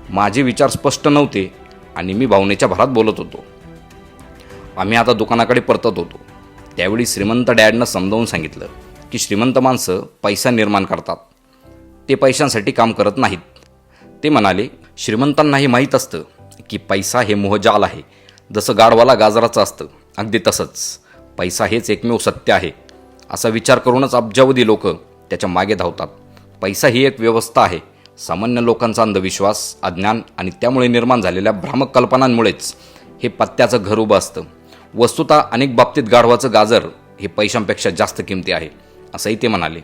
[SPEAKER 1] माझे विचार स्पष्ट नव्हते आणि मी भावनेच्या भरात बोलत होतो. आम्ही आता दुकानाकडे परतत होतो. त्यावेळी श्रीमंत डॅडनं समजावून सांगितलं की श्रीमंत माणसं पैसा निर्माण करतात, ते पैशांसाठी काम करत नाहीत. ते म्हणाले, श्रीमंतांनाही माहीत असतं की पैसा हे मोहजाल आहे. जसं गाढवाला गाजराचं असतं, अगदी तसंच पैसा हेच एकमेव सत्य आहे. असा विचार करूनच अब्जावधी लोक त्याच्या मागे धावतात. पैसा ही एक व्यवस्था आहे. सामान्य लोकांचा अंधविश्वास, अज्ञान आणि त्यामुळे निर्माण झालेल्या भ्रामक कल्पनांमुळेच हे पत्त्याचं घर उभं असतं. वस्तुतः अनेक बाबतीत गाढवाचं गाजर हे पैशांपेक्षा जास्त किमती आहे, असंही ते म्हणाले.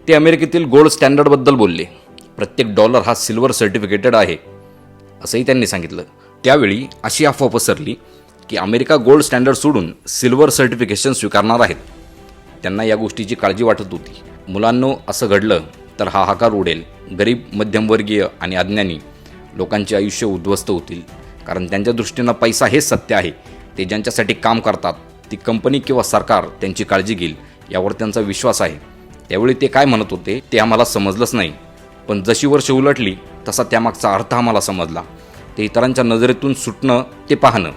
[SPEAKER 1] ते अमेरिकेतील गोल्ड स्टँडर्डबद्दल बोलले. प्रत्येक डॉलर हा सिल्वर सर्टिफिकेटेड आहे, असंही त्यांनी सांगितलं. त्यावेळी अशी अफवा पसरली की अमेरिका गोल्ड स्टँडर्ड सोडून सिल्वर सर्टिफिकेशन स्वीकारणार आहेत. त्यांना या गोष्टीची काळजी वाटत होती. मुलांनो, असं घडलं तर हाहाकार उडेल. गरीब, मध्यमवर्गीय आणि अज्ञानी लोकांचे आयुष्य उद्ध्वस्त होतील. कारण त्यांच्या दृष्टीनं पैसा हेच सत्य आहे. ते ज्यांच्यासाठी काम करतात ती कंपनी किंवा सरकार त्यांची काळजी घेईल यावर त्यांचा विश्वास आहे. त्यावेळी ते काय म्हणत होते ते आम्हाला समजलंच नाही. पण जशी वर्ष उलटली तसा त्यामागचा अर्थ आम्हाला समजला. ते इतरांच्या नजरेतून सुटणं ते पाहणं.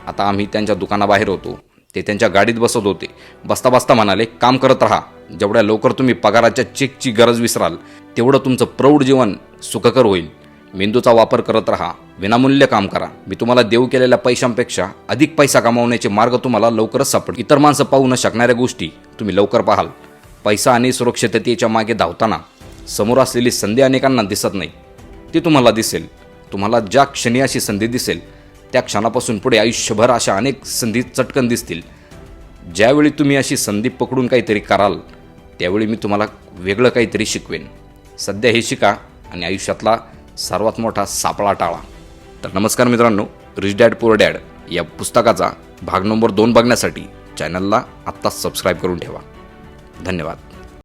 [SPEAKER 1] आता आम्ही त्यांच्या दुकानाबाहेर होतो. ते त्यांच्या गाडीत बसत होते. बसता बसता म्हणाले, काम करत राहा. जेवढ्या लवकर तुम्ही पगाराच्या चेकची गरज विसराल तेवढं तुमचं प्रौढ जीवन सुखकर होईल. मेंदूचा वापर करत राहा, विनामूल्य काम करा. मी तुम्हाला देऊ केलेल्या पैशांपेक्षा अधिक पैसा कमावण्याचे मार्ग तुम्हाला लवकरच सापडतील. इतर माणसं पाहू न शकणाऱ्या गोष्टी तुम्ही लवकर पाहाल. पैसा आणि सुरक्षिततेच्या मागे धावताना समोर असलेली संधी अनेकांना दिसत नाही. ती तुम्हाला दिसेल. तुम्हाला ज्या क्षणी अशी संधी दिसेल त्या क्षणापासून पुढे आयुष्यभर अशा अनेक संधी चटकन दिसतील. ज्यावेळी तुम्ही अशी संधी पकडून काहीतरी कराल त्यावेळी मी तुम्हाला वेगळं काहीतरी शिकवेन. सध्या हे शिका आणि आयुष्यातला सर्वात मोठा सापळा टाळा. तर नमस्कार मित्रांनो, रिच डॅड पुअर डॅड या पुस्तकाचा भाग नंबर 2 बघण्यासाठी चॅनलला आत्ताच सबस्क्राईब करून ठेवा. धन्यवाद.